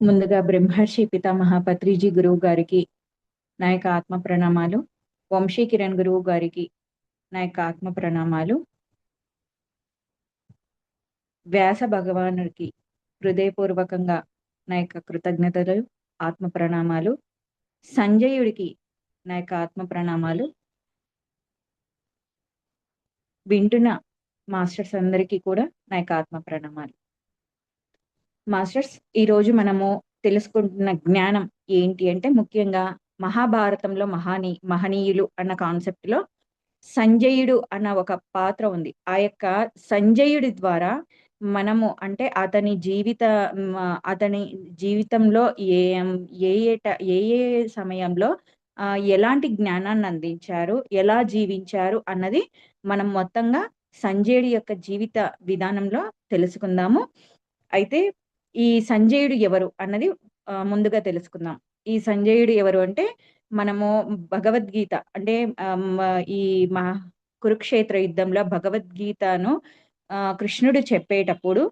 ముందుగా బ్రహ్మర్షి పితామహ పత్రిజీ గురువు గారికి నా యొక్క ఆత్మ ప్రణామాలు. వంశీ కిరణ్ గురువు గారికి నా యొక్క ఆత్మ ప్రణామాలు. వ్యాస భగవానుడికి హృదయపూర్వకంగా నా యొక్క కృతజ్ఞతలు, ఆత్మ ప్రణామాలు. సంజయుడికి నా యొక్క ఆత్మ ప్రణామాలు. వింటున్న మాస్టర్స్ అందరికీ కూడా నా యొక్క ఆత్మ ప్రణామాలు. మాస్టర్స్, ఈరోజు మనము తెలుసుకుంటున్న జ్ఞానం ఏంటి అంటే, ముఖ్యంగా మహాభారతంలో మహనీయులు అన్న కాన్సెప్ట్ లో సంజయుడు అన్న ఒక పాత్ర ఉంది. ఆ యొక్క సంజయుడి ద్వారా మనము అంటే అతని జీవితంలో ఏ ఏ ఏ ఏ సమయంలో ఎలాంటి జ్ఞానాన్ని అందించారు, ఎలా జీవించారు అన్నది మనం మొత్తంగా సంజయుడి యొక్క జీవిత విధానంలో తెలుసుకుందాము. అయితే ఈ సంజయుడు ఎవరు అన్నది ముందుగా తెలుసుకుందాం. ఈ సంజయుడు ఎవరు అంటే, మనము భగవద్గీత అంటే ఈ మహా కురుక్షేత్ర యుద్ధంలో భగవద్గీతను కృష్ణుడు చెప్పేటప్పుడు,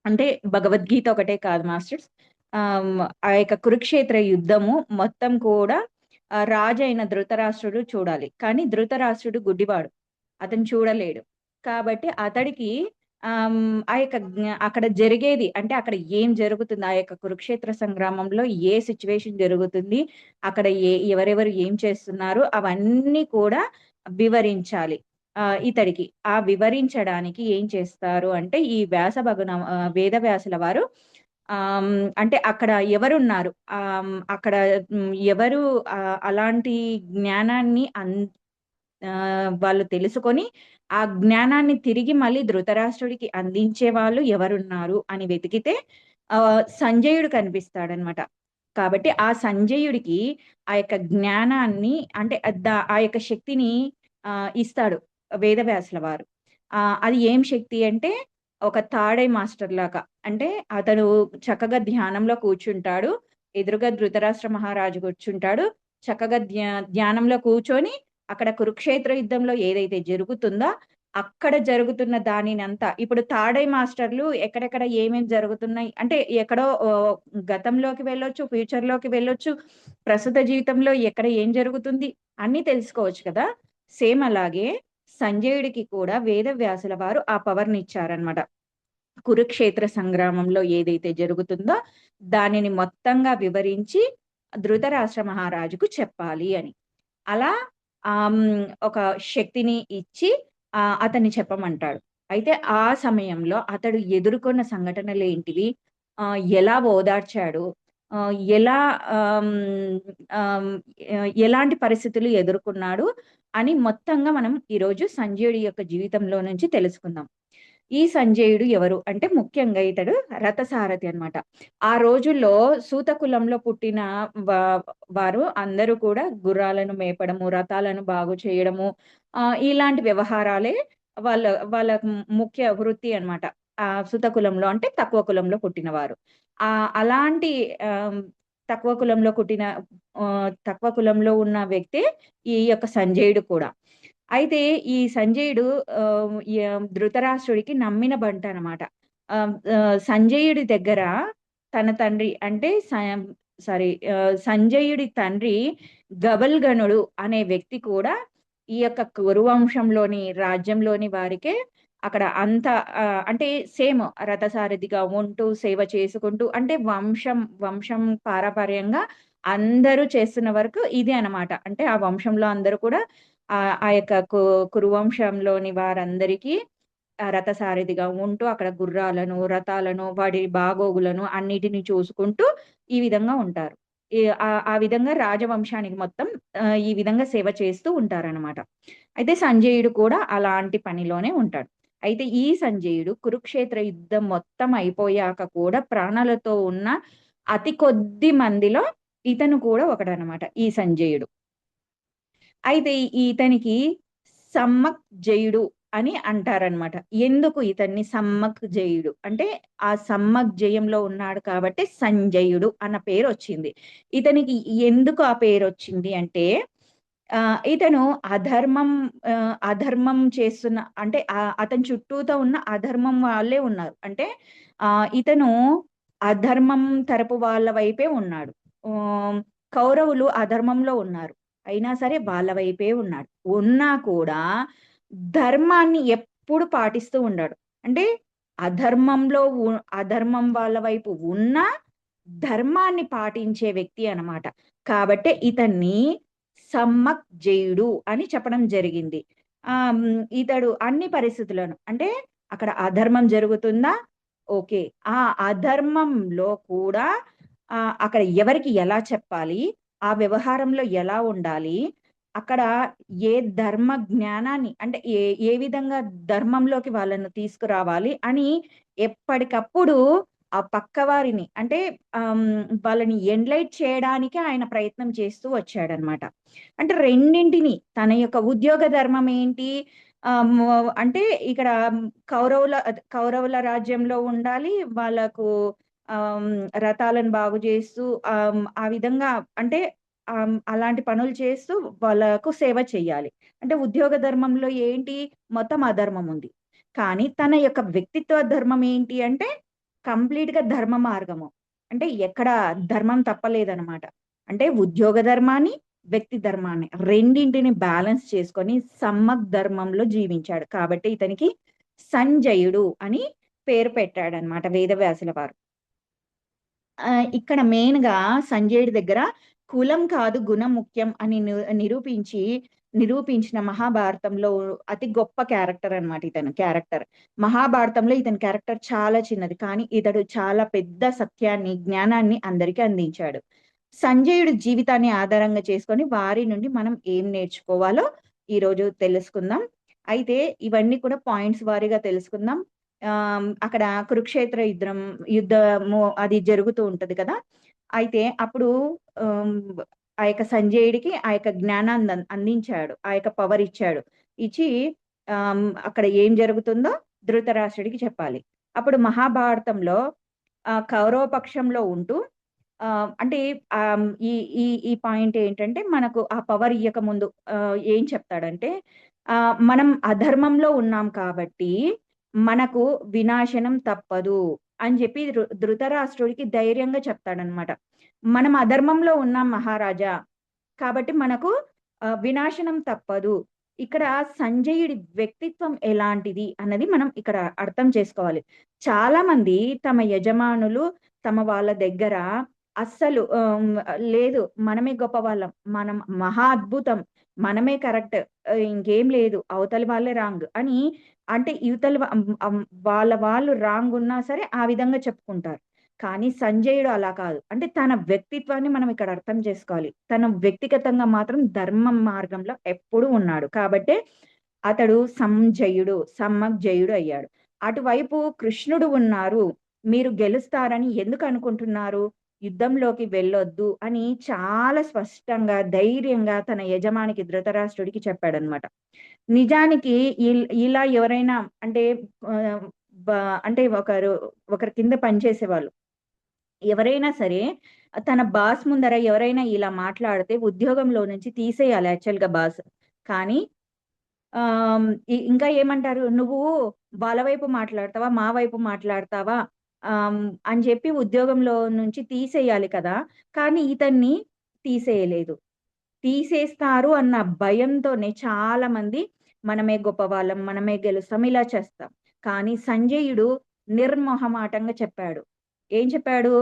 అంటే భగవద్గీత ఒకటే కాదు మాస్టర్స్, ఆ యొక్క కురుక్షేత్ర యుద్ధము మొత్తం కూడా రాజు అయిన ధృతరాష్ట్రుడు చూడాలి. కానీ ధృతరాష్ట్రుడు గుడ్డివాడు, అతను చూడలేడు. కాబట్టి అతడికి ఆ యొక్క అక్కడ జరిగేది అంటే అక్కడ ఏం జరుగుతుంది, ఆ యొక్క కురుక్షేత్ర సంగ్రామంలో ఏ సిచ్యువేషన్ జరుగుతుంది, అక్కడ ఎవరెవరు ఏం చేస్తున్నారు, అవన్నీ కూడా వివరించాలి. ఇతడికి ఆ వివరించడానికి ఏం చేస్తారు అంటే, ఈ వేద వ్యాసుల వారు అంటే అక్కడ ఎవరున్నారు, అక్కడ ఎవరు అలాంటి జ్ఞానాన్ని వాళ్ళు తెలుసుకొని ఆ జ్ఞానాన్ని తిరిగి మళ్ళీ ధృతరాష్ట్రుడికి అందించే వాళ్ళు ఎవరున్నారు అని వెతికితే సంజయుడు కనిపిస్తాడనమాట. కాబట్టి ఆ సంజయుడికి ఆ యొక్క జ్ఞానాన్ని అంటే ఆ యొక్క శక్తిని ఇస్తాడు వేదవ్యాసుల వారు. అది ఏం శక్తి అంటే, ఒక తాడై మాస్టర్ లాగా. అంటే అతడు చక్కగా ధ్యానంలో కూర్చుంటాడు, ఎదురుగా ధృతరాష్ట్ర మహారాజు కూర్చుంటాడు. చక్కగా ధ్యానంలో కూర్చొని అక్కడ కురుక్షేత్ర యుద్ధంలో ఏదైతే జరుగుతుందో అక్కడ జరుగుతున్న దానినంతా, ఇప్పుడు తాడై మాస్టర్లు ఎక్కడెక్కడ ఏమేమి జరుగుతున్నాయి అంటే, ఎక్కడో గతంలోకి వెళ్ళొచ్చు, ఫ్యూచర్ లోకి వెళ్ళొచ్చు, ప్రస్తుత జీవితంలో ఎక్కడ ఏం జరుగుతుంది అన్ని తెలుసుకోవచ్చు కదా. సేమ్ అలాగే సంజయుడికి కూడా వేద వ్యాసుల వారు ఆ పవర్ని ఇచ్చారనమాట. కురుక్షేత్ర సంగ్రామంలో ఏదైతే జరుగుతుందో దానిని మొత్తంగా వివరించి ధృతరాష్ట్ర మహారాజుకు చెప్పాలి అని. అలా ఒక శక్తిని ఇచ్చి అతన్ని చెప్పమంటాడు. అయితే ఆ సమయంలో అతడు ఎదుర్కొన్న సంఘటనలు ఏంటివి, ఎలా ఓదార్చాడు, ఎలా ఎలాంటి పరిస్థితులు ఎదుర్కొన్నాడు అని మొత్తంగా మనం ఈరోజు సంజయుడి యొక్క జీవితంలో నుంచి తెలుసుకుందాం. ఈ సంజయుడు ఎవరు అంటే, ముఖ్యంగా ఇతడు రథసారథి అన్నమాట. ఆ రోజుల్లో సూతకులంలో పుట్టిన వారు అందరూ కూడా గుర్రాలను మేపడము, రథాలను బాగు చేయడము, ఇలాంటి వ్యవహారాలే వాళ్ళ వాళ్ళ ముఖ్య వృత్తి అన్నమాట. సుతకులంలో అంటే తక్కువ కులంలో పుట్టినవారు. అలాంటి తక్కువ కులంలో పుట్టిన తక్కువ కులంలో ఉన్న వ్యక్తే ఈ యొక్క సంజయుడు కూడా. అయితే ఈ సంజయుడు ధృతరాష్ట్రుడికి నమ్మిన బంట అనమాట. సంజయుడి దగ్గర తన తండ్రి అంటే సంజయుడి తండ్రి గబల్గనుడు అనే వ్యక్తి కూడా ఈ యొక్క కురువంశంలోని రాజ్యంలోని వారికే అక్కడ అంత అంటే సేమ్ రథసారథిగా ఉంటూ సేవ చేసుకుంటూ, అంటే వంశం వంశం పారపర్యంగా అందరూ చేస్తున్న వరకు ఇదే అన్నమాట. అంటే ఆ వంశంలో అందరూ కూడా ఆ యొక్క కురువంశంలోని వారందరికీ రథసారథిగా ఉంటూ అక్కడ గుర్రాలను, రథాలను, వాటి బాగోగులను అన్నిటిని చూసుకుంటూ ఈ విధంగా ఉంటారు. ఆ విధంగా రాజవంశానికి మొత్తం ఈ విధంగా సేవ చేస్తూ ఉంటారనమాట. అయితే సంజయుడు కూడా అలాంటి పనిలోనే ఉంటాడు. అయితే ఈ సంజయుడు కురుక్షేత్ర యుద్ధం మొత్తం అయిపోయాక కూడా ప్రాణాలతో ఉన్న అతి కొద్ది మందిలో ఇతను కూడా ఒకడనమాట, ఈ సంజయుడు. అయితే ఇతనికి సమ్మక్ జయుడు అని అంటారనమాట. ఎందుకు ఇతన్ని సమ్మక్ జయుడు అంటే, ఆ సమ్మక్ జయంలో ఉన్నాడు కాబట్టి సంజయుడు అన్న పేరు వచ్చింది. ఇతనికి ఎందుకు ఆ పేరు వచ్చింది అంటే, ఇతను అధర్మం చేస్తున్న అంటే అతని చుట్టూతో ఉన్న అధర్మం వాళ్ళే ఉన్నారు. అంటే ఇతను అధర్మం తరపు వాళ్ళ వైపే ఉన్నాడు. కౌరవులు అధర్మంలో ఉన్నారు, అయినా సరే వాళ్ళ వైపే ఉన్నాడు. ఉన్నా కూడా ధర్మాన్ని ఎప్పుడు పాటిస్తూ ఉన్నాడు. అంటే అధర్మంలో అధర్మం వాళ్ళ వైపు ఉన్నా ధర్మాన్ని పాటించే వ్యక్తి అన్నమాట. కాబట్టే ఇతన్ని సమ్మక్ జయుడు అని చెప్పడం జరిగింది. ఇతడు అన్ని పరిస్థితులను, అంటే అక్కడ అధర్మం జరుగుతుందా, ఓకే, ఆ అధర్మంలో కూడా అక్కడ ఎవరికి ఎలా చెప్పాలి, ఆ వ్యవహారంలో ఎలా ఉండాలి, అక్కడ ఏ ధర్మ జ్ఞానాన్ని, అంటే ఏ విధంగా ధర్మంలోకి వాళ్ళను తీసుకురావాలి అని ఎప్పటికప్పుడు ఆ పక్కవారిని, అంటే వాళ్ళని ఎన్లైట్ చేయడానికి ఆయన ప్రయత్నం చేస్తూ వచ్చాడనమాట. అంటే రెండింటిని, తన యొక్క ఉద్యోగ ధర్మం ఏంటి, అంటే ఇక్కడ కౌరవుల రాజ్యంలో ఉండాలి, వాళ్ళకు రథాలను బాగు చేస్తూ ఆ విధంగా, అంటే అలాంటి పనులు చేస్తూ వాళ్ళకు సేవ చెయ్యాలి. అంటే ఉద్యోగ ధర్మంలో ఏంటి, మొత్తం అధర్మం ఉంది. కానీ తన యొక్క వ్యక్తిత్వ ధర్మం ఏంటి అంటే కంప్లీట్‌గా ధర్మ మార్గము. అంటే ఎక్కడ ధర్మం తప్పలేదనమాట. అంటే ఉద్యోగ ధర్మాన్ని, వ్యక్తి ధర్మాన్ని రెండింటిని బ్యాలెన్స్ చేసుకొని సమ్మక్ ధర్మంలో జీవించాడు. కాబట్టి ఇతనికి సంజయుడు అని పేరు పెట్టాడనమాట వేదవ్యాసుల వారు. ఇక్కడ మెయిన్‌గా సంజయుడి దగ్గర కులం కాదు గుణం ముఖ్యం అని నిరూపించిన మహాభారతంలో అతి గొప్ప క్యారెక్టర్ అన్నమాట ఇతను క్యారెక్టర్. మహాభారతంలో ఇతని క్యారెక్టర్ చాలా చిన్నది. కానీ ఇతడు చాలా పెద్ద సత్యాన్ని, జ్ఞానాన్ని అందరికి అందించాడు. సంజయుడి జీవితాన్ని ఆధారంగా చేసుకొని వారి నుండి మనం ఏం నేర్చుకోవాలో ఈరోజు తెలుసుకుందాం. అయితే ఇవన్నీ కూడా పాయింట్స్ వారీగా తెలుసుకుందాం. అక్కడ కురుక్షేత్ర యుద్ధము అది జరుగుతూ ఉంటది కదా! అయితే అప్పుడు ఆహ్, ఆ యొక్క సంజయుడికి ఆ యొక్క జ్ఞానాన్ని అందించాడు. ఆ యొక్క పవర్ ఇచ్చాడు. ఇచ్చి అక్కడ ఏం జరుగుతుందో ధృతరాష్ట్రుడికి చెప్పాలి. అప్పుడు మహాభారతంలో కౌరవ పక్షంలో ఉంటూ అంటే ఈ ఈ ఈ పాయింట్ ఏంటంటే మనకు ఆ పవర్ ఇయ్యకముందు ఏం చెప్తాడంటే మనం అధర్మంలో ఉన్నాం కాబట్టి మనకు వినాశనం తప్పదు అని చెప్పి ధృతరాష్ట్రుడికి ధైర్యంగా చెప్తాడనమాట. మనం అధర్మంలో ఉన్నాం మహారాజా, కాబట్టి మనకు వినాశనం తప్పదు. ఇక్కడ సంజయుడి వ్యక్తిత్వం ఎలాంటిది అన్నది మనం ఇక్కడ అర్థం చేసుకోవాలి. చాలా మంది తమ యజమానులు తమ వాళ్ళ దగ్గర అస్సలు లేదు, మనమే గొప్పవాళ్ళం, మనం మహా అద్భుతం, మనమే కరెక్ట్, ఇంకేం లేదు, అవతలి వాళ్ళే రాంగ్ అని, అంటే ఇవతలి వాళ్ళ వాళ్ళు రాంగ్ ఉన్నా సరే ఆ విధంగా చెప్పుకుంటారు. కానీ సంజయుడు అలా కాదు. అంటే తన వ్యక్తిత్వాన్ని మనం ఇక్కడ అర్థం చేసుకోవాలి. తను వ్యక్తిగతంగా మాత్రం ధర్మం మార్గంలో ఎప్పుడూ ఉన్నాడు. కాబట్టే అతడు సమ్మక్ జయుడు అయ్యాడు. అటువైపు కృష్ణుడు ఉన్నారు. మీరు గెలుస్తారని ఎందుకు అనుకుంటున్నారు? యుద్ధంలోకి వెళ్ళొద్దు అని చాలా స్పష్టంగా, ధైర్యంగా తన యజమానికి ధృతరాష్ట్రుడికి చెప్పాడన్నమాట. నిజానికి ఇలా ఎవరైనా, అంటే ఆహ్, బ అంటే ఒకరి కింద పనిచేసేవాళ్ళు ఎవరైనా సరే తన బాస్ ముందర ఎవరైనా ఇలా మాట్లాడితే ఉద్యోగంలో నుంచి తీసేయాలి యాక్చువల్‌గా బాస్. కానీ ఇంకా ఏమంటారు, "నువ్వు వాళ్ళ వైపు మాట్లాడతావా? మా వైపు మాట్లాడతావా?" అని చెప్పి ఉద్యోగంలో నుంచి తీసేయాలి కదా! కానీ ఇతన్ని తీసేయలేదు. తీసేస్తారు అన్న భయంతోనే చాలామంది మనమే గొప్పవాళ్ళం, మనమే గెలుస్తాం ఇలా చేస్తాం. కానీ సంజయుడు నిర్మొహమాటంగా చెప్పాడు. ఏం చెప్పాడు?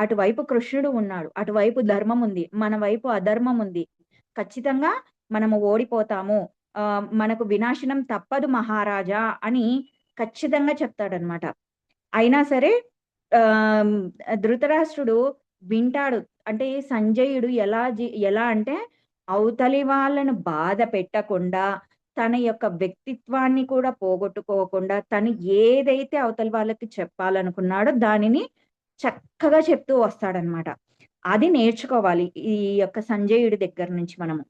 అటువైపు కృష్ణుడు ఉన్నాడు. అటువైపు ధర్మం ఉంది. మన వైపు అధర్మం ఉంది. ఖచ్చితంగా మనము ఓడిపోతాము. మనకు వినాశనం తప్పదు మహారాజా అని ఖచ్చితంగా చెప్తాడన్నమాట. అయినా సరే ఆహ్, ధృతరాష్ట్రుడు వింటాడు. అంటే సంజయుడు ఎలా అంటే అవతలి వాళ్ళను బాధ పెట్టకుండా, తన యొక్క వ్యక్తిత్వాన్ని కూడా పోగొట్టుకోకుండా, తను ఏదైతే అవతలి వాళ్ళకి చెప్పాలనుకున్నాడో దానిని చక్కగా చెప్తూ వస్తాడనమాట. అది నేర్చుకోవాలి ఈ యొక్క సంజయుడి దగ్గర నుంచి మనము.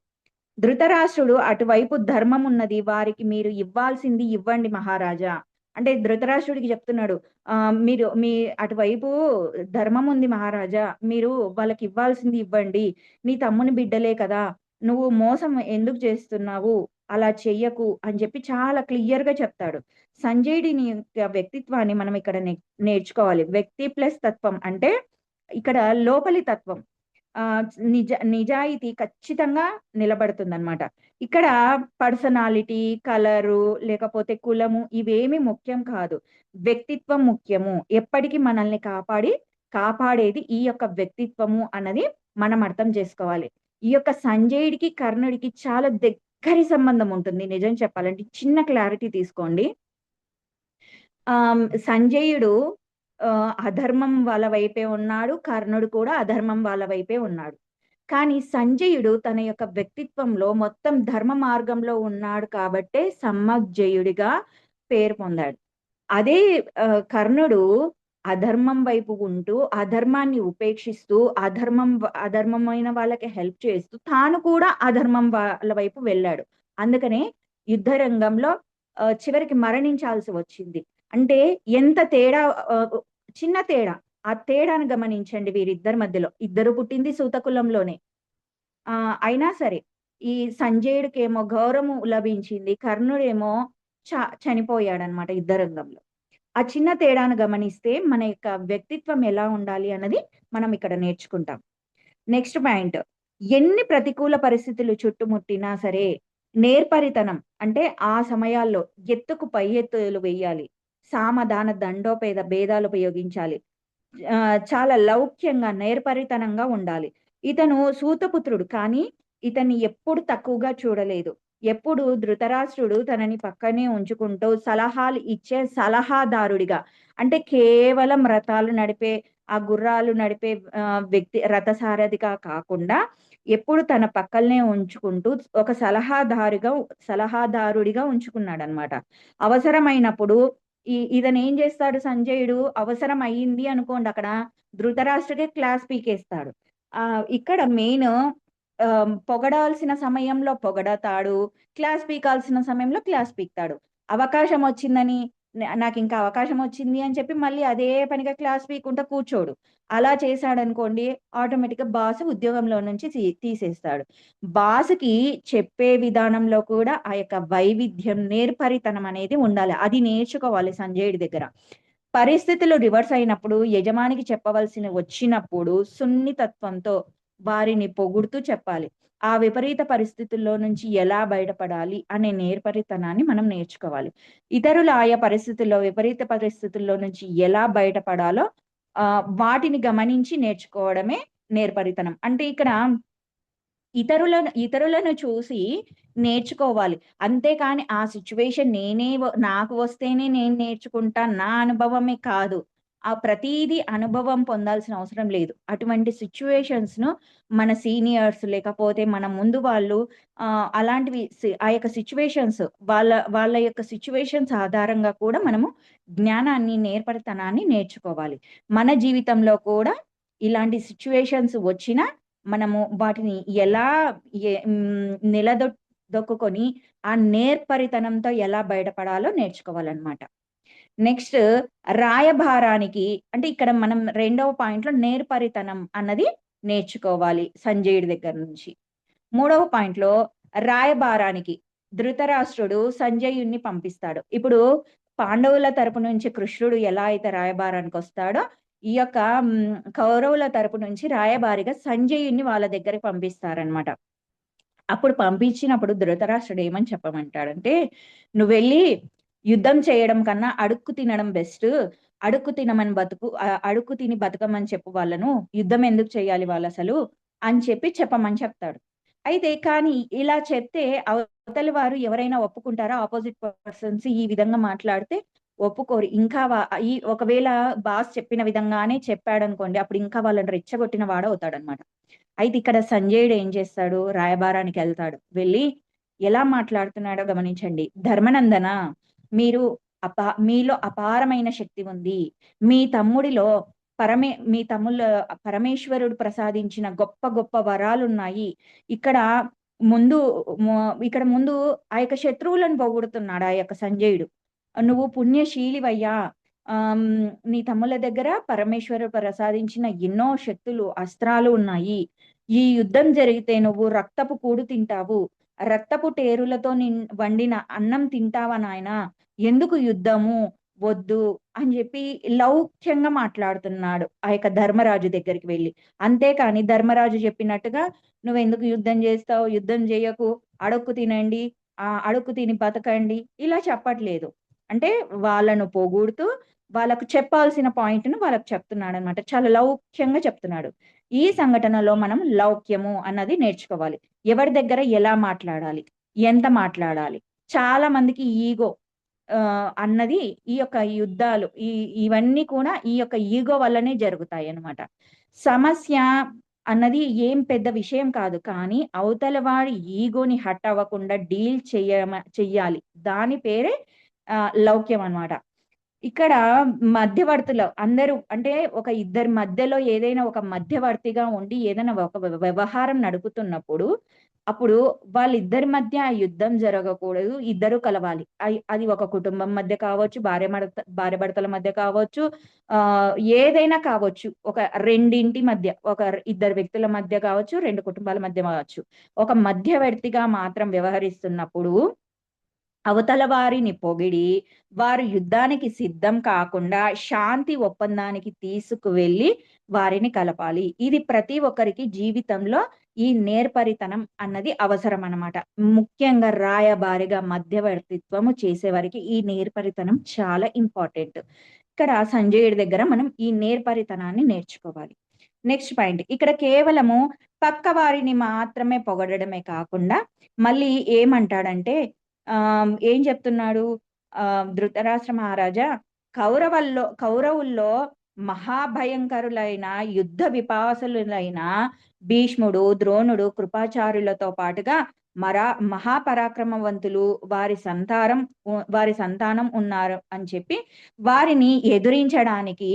ధృతరాష్ట్రుడు అటువైపు ధర్మం ఉన్నది. వారికి మీరు ఇవ్వాల్సింది ఇవ్వండి మహారాజా. అంటే ధృతరాష్ట్రుడికి చెప్తున్నాడు. మీరు అటువైపు ధర్మం ఉంది మహారాజా. మీరు వాళ్ళకి ఇవ్వాల్సింది ఇవ్వండి. నీ తమ్ముని బిడ్డలే కదా! నువ్వు మోసం ఎందుకు చేస్తున్నావు? అలా చెయ్యకు అని చెప్పి చాలా క్లియర్ గా చెప్తాడు. సంజయుడిని యొక్క వ్యక్తిత్వాన్ని మనం ఇక్కడ నేర్చుకోవాలి. వ్యక్తి ప్లస్ తత్వం అంటే ఇక్కడ లోపలి తత్వం, ఆ నిజాయితీ ఖచ్చితంగా నిలబడుతుందన్నమాట. ఇక్కడ పర్సనాలిటీ, కలరు, లేకపోతే కులము ఇవేమి ముఖ్యం కాదు. వ్యక్తిత్వం ముఖ్యము. ఎప్పటికీ మనల్ని కాపాడేది ఈ యొక్క వ్యక్తిత్వము అన్నది మనం అర్థం చేసుకోవాలి. ఈ యొక్క సంజయుడికి కర్ణుడికి చాలా దగ్గరి సంబంధం ఉంటుంది. నిజం చెప్పాలంటే చిన్న క్లారిటీ తీసుకోండి. సంజయుడు అధర్మం వాళ్ళ వైపే ఉన్నాడు. కర్ణుడు కూడా అధర్మం వాళ్ళ వైపే ఉన్నాడు. కానీ సంజయుడు తన యొక్క వ్యక్తిత్వంలో మొత్తం ధర్మ మార్గంలో ఉన్నాడు కాబట్టే సమ్మగ్జయుడిగా పేరు పొందాడు. అదే కర్ణుడు అధర్మం వైపు ఉంటూ అధర్మాన్ని ఉపేక్షిస్తూ అధర్మమైన వాళ్ళకి హెల్ప్ చేస్తూ తాను కూడా అధర్మం వాళ్ళ వైపు వెళ్ళాడు. అందుకనే యుద్ధ రంగంలో చివరికి మరణించాల్సి వచ్చింది. అంటే ఎంత తేడా, చిన్న తేడా. ఆ తేడాను గమనించండి వీరిద్దరి మధ్యలో. ఇద్దరు పుట్టింది సూతకులంలోనే. అయినా సరే ఈ సంజయుడికేమో గౌరవం లభించింది, కర్ణుడేమో చనిపోయాడనమాట యుద్ధ రంగంలో. ఆ చిన్న తేడాను గమనిస్తే మన యొక్క వ్యక్తిత్వం ఎలా ఉండాలి అన్నది మనం ఇక్కడ నేర్చుకుంటాం. నెక్స్ట్ పాయింట్, ఎన్ని ప్రతికూల పరిస్థితులు చుట్టుముట్టినా సరే నేర్పరితనం అంటే ఆ సమయాల్లో ఎత్తుకు పై ఎత్తులు వేయాలి, సామధాన దండోపేద భేదాలు ఉపయోగించాలి, చాలా లౌక్యంగా నేర్పరితనంగా ఉండాలి. ఇతను సూతపుత్రుడు కానీ ఇతన్ని ఎప్పుడు తక్కువగా చూడలేదు. ఎప్పుడు ధృతరాష్ట్రుడు తనని పక్కనే ఉంచుకుంటూ సలహాలు ఇచ్చే సలహాదారుడిగా, అంటే కేవలం రథాలు నడిపే ఆ గుర్రాలు నడిపే వ్యక్తి రథసారథిగా కాకుండా ఎప్పుడు తన పక్కనే ఉంచుకుంటూ ఒక సలహాదారుడిగా ఉంచుకున్నాడు అనమాట. అవసరమైనప్పుడు ఇతను ఏం చేస్తాడు సంజయుడు, అవసరం అయ్యింది అనుకోండి అక్కడ ధృతరాష్ట్రకే క్లాస్ పీకేస్తాడు. ఇక్కడ మెయిన్ పొగడాల్సిన సమయంలో పొగడతాడు, క్లాస్ పీకాల్సిన సమయంలో క్లాస్ పీక్తాడు. అవకాశం వచ్చిందని నాకు ఇంకా అవకాశం వచ్చింది అని చెప్పి మళ్ళీ అదే పనిగా క్లాస్ పీకుంటా కూర్చోడు. అలా చేశాడనుకోండి ఆటోమేటిక్గా బాస్ ఉద్యోగంలో నుంచి తీసేస్తాడు. బాస్కి చెప్పే విధానంలో కూడా ఆ యొక్క వైవిధ్యం, నేర్పరితనం అనేది ఉండాలి. అది నేర్చుకోవాలి సంజయుడి దగ్గర. పరిస్థితులు రివర్స్ అయినప్పుడు, యజమానికి చెప్పవలసిన వచ్చినప్పుడు సున్నితత్వంతో వారిని పొగుడుతూ చెప్పాలి. ఆ విపరీత పరిస్థితుల్లో నుంచి ఎలా బయటపడాలి అనే నేర్పరితనాన్ని మనం నేర్చుకోవాలి. ఇతరుల ఆయా పరిస్థితుల్లో, విపరీత పరిస్థితుల్లో నుంచి ఎలా బయటపడాలో వాటిని గమనించి నేర్చుకోవడమే నేర్పరితనం. అంటే ఇక్కడ ఇతరులను చూసి నేర్చుకోవాలి. అంతేకాని ఆ సిచ్యువేషన్ నాకు వస్తేనే నేను నేర్చుకుంటా, నా అనుభవమే కాదు. ఆ ప్రతీది అనుభవం పొందాల్సిన అవసరం లేదు. అటువంటి సిచ్యువేషన్స్ ను మన సీనియర్స్ లేకపోతే మన ముందు వాళ్ళు అలాంటివి ఆ యొక్క సిచ్యువేషన్స్ వాళ్ళ యొక్క సిచ్యువేషన్స్ ఆధారంగా కూడా మనము జ్ఞానాన్ని, నేర్పరితనాన్ని నేర్చుకోవాలి. మన జీవితంలో కూడా ఇలాంటి సిచ్యువేషన్స్ వచ్చినా మనము వాటిని ఎలా నిలదొక్కుని ఆ నేర్పరితనంతో ఎలా బయటపడాలో నేర్చుకోవాలన్నమాట. నెక్స్ట్ రాయభారానికి, అంటే ఇక్కడ మనం రెండవ పాయింట్లో నేర్పరితనం అన్నది నేర్చుకోవాలి సంజయుడి దగ్గర నుంచి. మూడవ పాయింట్లో రాయభారానికి ధృతరాష్ట్రుడు సంజయుణ్ణి పంపిస్తాడు. ఇప్పుడు పాండవుల తరపు నుంచి కృష్ణుడు ఎలా అయితే రాయబారానికి వస్తాడో ఈ యొక్క కౌరవుల తరపు నుంచి రాయబారిగా సంజయుణ్ణి వాళ్ళ దగ్గరికి పంపిస్తారనమాట. అప్పుడు పంపించినప్పుడు ధృతరాష్ట్రుడు ఏమని చెప్పమంటాడంటే, నువ్వు వెళ్ళి యుద్ధం చేయడం కన్నా అడుక్కు తినడం బెస్ట్, అడుక్కు తిని బతకమని చెప్పు వాళ్ళను, యుద్ధం ఎందుకు చేయాలి వాళ్ళు అసలు అని చెప్పమని చెప్తాడు. అయితే కానీ ఇలా చెప్తే అవతలి వారు ఎవరైనా ఒప్పుకుంటారా? ఆపోజిట్ పర్సన్స్ ఈ విధంగా మాట్లాడితే ఒప్పుకోరు. ఇంకా ఒకవేళ బాస్ చెప్పిన విధంగానే చెప్పాడనుకోండి, అప్పుడు ఇంకా వాళ్ళని రెచ్చగొట్టిన వాడవుతాడనమాట. అయితే ఇక్కడ సంజయుడు ఏం చేస్తాడు, రాయబారానికి వెళ్తాడు. వెళ్ళి ఎలా మాట్లాడుతున్నాడో గమనించండి. ధర్మనందన, మీలో అపారమైన శక్తి ఉంది. మీ తమ్ముళ్ళ పరమేశ్వరుడు ప్రసాదించిన గొప్ప గొప్ప వరాలు ఉన్నాయి. ఇక్కడ ముందు ఆ యొక్క శత్రువులను పొగుడుతున్నాడు ఆ యొక్క సంజయుడు. నువ్వు పుణ్యశీలివయ్యా, నీ తమ్ముల దగ్గర పరమేశ్వరుడు ప్రసాదించిన ఎన్నో శక్తులు, అస్త్రాలు ఉన్నాయి. ఈ యుద్ధం జరిగితే నువ్వు రక్తపు కూడు తింటావు రక్తపు టేరులతో వండిన అన్నం తింటావా నాయనా, ఎందుకు యుద్ధము వద్దు అని చెప్పి లౌక్యంగా మాట్లాడుతున్నాడు ఆ యొక్క ధర్మరాజు దగ్గరికి వెళ్ళి. అంతేకాని ధర్మరాజు చెప్పినట్టుగా నువ్వెందుకు యుద్ధం చేస్తావు, యుద్ధం చేయకు, అడుక్కు తినండి, అడుక్కు తిని బతకండి, ఇలా చెప్పట్లేదు. అంటే వాళ్ళను పొగుడుతూ వాళ్ళకు చెప్పాల్సిన పాయింట్‌ను వాళ్ళకి చెప్తున్నాడనమాట. చాలా లౌక్యంగా చెప్తున్నాడు. ఈ సంఘటనలో మనం లౌక్యము అన్నది నేర్చుకోవాలి. ఎవరి దగ్గర ఎలా మాట్లాడాలి? ఎంత మాట్లాడాలి? చాలా మందికి ఈగో అన్నది ఈ యొక్క యుద్ధాలు ఇవన్నీ కూడా ఈ యొక్క ఈగో వల్లనే జరుగుతాయన్నమాట. సమస్య అన్నది ఏం పెద్ద విషయం కాదు. కానీ అవతల వాడి ఈగోని హర్ట్ అవ్వకుండా డీల్ చెయ్యాలి. దాని పేరే లౌక్యం అన్నమాట. ఇక్కడ మధ్యవర్తులు అందరూ అంటే ఒక ఇద్దరి మధ్యలో ఏదైనా ఒక మధ్యవర్తిగా ఉండి ఏదైనా ఒక వ్యవహారం నడుపుతున్నప్పుడు, అప్పుడు వాళ్ళిద్దరి మధ్య ఆ యుద్ధం జరగకూడదు. ఇద్దరు కలవాలి. అది ఒక కుటుంబం మధ్య కావచ్చు, భార్యాభర్తల మధ్య కావచ్చు, ఏదైనా కావచ్చు. ఒక రెండింటి మధ్య, ఇద్దరు వ్యక్తుల మధ్య కావచ్చు, 2 కుటుంబాల మధ్య కావచ్చు. ఒక మధ్యవర్తిగా మాత్రం వ్యవహరిస్తున్నప్పుడు అవతల వారిని పొగిడి, వారు యుద్ధానికి సిద్ధం కాకుండా శాంతి ఒప్పందానికి తీసుకువెళ్ళి వారిని కలపాలి. ఇది ప్రతి ఒక్కరికి జీవితంలో ఈ నేర్పరితనం అన్నది అవసరం అన్నమాట. ముఖ్యంగా రాయబారిగా మధ్యవర్తిత్వము చేసేవారికి ఈ నేర్పరితనం చాలా ఇంపార్టెంట్. ఇక్కడ సంజయుడి దగ్గర మనం ఈ నేర్పరితనాన్ని నేర్చుకోవాలి. Next point. ఇక్కడ కేవలము పక్క వారిని మాత్రమే పొగడమే కాకుండా మళ్ళీ ఏమంటాడంటే ఏం చెప్తున్నాడు? ధృతరాష్ట్ర మహారాజా, కౌరవుల్లో మహాభయంకరులైన యుద్ధ విపాసలులైన భీష్ముడు, ద్రోణుడు, కృపాచార్యులతో పాటుగా మహాపరాక్రమవంతులు వారి సంతానం ఉన్నారు అని చెప్పి వారిని ఎదురించడానికి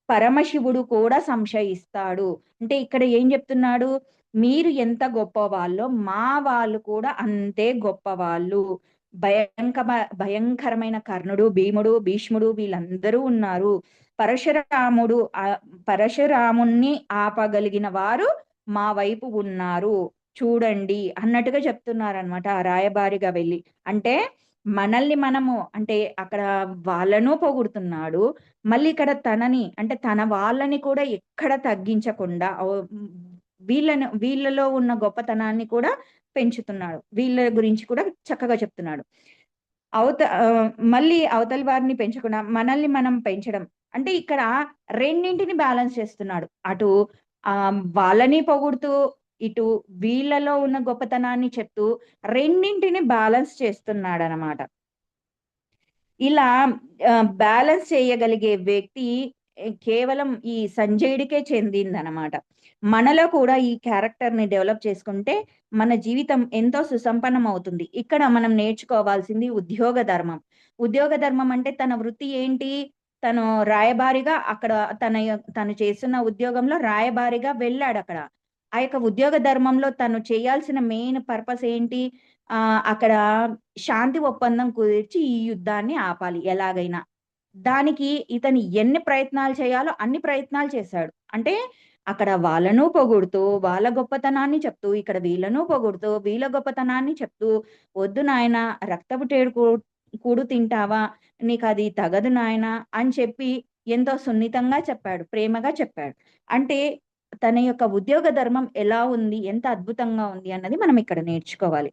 పరమశివుడు కూడా సంశయిస్తాడు. అంటే ఇక్కడ ఏం చెప్తున్నాడు? మీరు ఎంత గొప్పవాళ్ళో మా వాళ్ళు కూడా అంతే గొప్పవాళ్ళు. భయంకరమైన కర్ణుడు, భీముడు, భీష్ముడు వీళ్ళందరూ ఉన్నారు. పరశురాముణ్ణి ఆపగలిగిన వారు మా వైపు ఉన్నారు చూడండి అన్నట్టుగా చెప్తున్నారనమాట ఆ రాయబారిగా వెళ్ళి. అంటే మనల్ని మనము అంటే అక్కడ వాళ్ళను పొగుడుతున్నాడు. మళ్ళీ ఇక్కడ తనని అంటే తన వాళ్ళని కూడా ఎక్కడ తగ్గించకుండా వీళ్ళలో ఉన్న గొప్పతనాన్ని కూడా పెంచుతున్నాడు. వీళ్ళ గురించి కూడా చక్కగా చెప్తున్నాడు. మళ్ళీ అవతలి వారిని పెంచకుండా మనల్ని మనం పెంచడం. అంటే ఇక్కడ రెండింటిని బ్యాలెన్స్ చేస్తున్నాడు. అటు వాళ్ళని పొగుడుతూ, ఇటు వీళ్ళలో ఉన్న గొప్పతనాన్ని చెప్తూ రెండింటిని బ్యాలెన్స్ చేస్తున్నాడనమాట. ఇలా బ్యాలెన్స్ చేయగలిగే వ్యక్తి కేవలం ఈ సంజయుడికే చెందిందనమాట. మనలో కూడా ఈ క్యారెక్టర్‌ని డెవలప్ చేసుకుంటే మన జీవితం ఎంతో సుసంపన్నం అవుతుంది. ఇక్కడ మనం నేర్చుకోవాల్సింది ఉద్యోగ ధర్మం. ఉద్యోగ ధర్మం అంటే తన వృత్తి ఏంటి? తను రాయబారిగా అక్కడ తను చేస్తున్న ఉద్యోగంలో రాయబారిగా వెళ్ళాడక్కడ. ఆ యొక్క ఉద్యోగ ధర్మంలో తను చేయాల్సిన మెయిన్ పర్పస్ ఏంటి? అక్కడ శాంతి ఒప్పందం కుదిర్చి ఈ యుద్ధాన్ని ఆపాలి ఎలాగైనా. దానికి ఇతను ఎన్ని ప్రయత్నాలు చేయాలో అన్ని ప్రయత్నాలు చేశాడు. అంటే అక్కడ వాళ్ళను పొగుడుతూ, వాళ్ళ గొప్పతనాన్ని చెప్తూ, ఇక్కడ వీళ్ళను పొగుడుతూ, వీళ్ళ గొప్పతనాన్ని చెప్తూ, "వద్దు నాయనా, రక్తపు టేడు కూడు తింటావా? నీకది తగదు నాయనా" అని చెప్పి ఎంతో సున్నితంగా చెప్పాడు. ప్రేమగా చెప్పాడు. అంటే తన యొక్క ఉద్యోగ ధర్మం ఎలా ఉంది? ఎంత అద్భుతంగా ఉంది అన్నది మనం ఇక్కడ నేర్చుకోవాలి.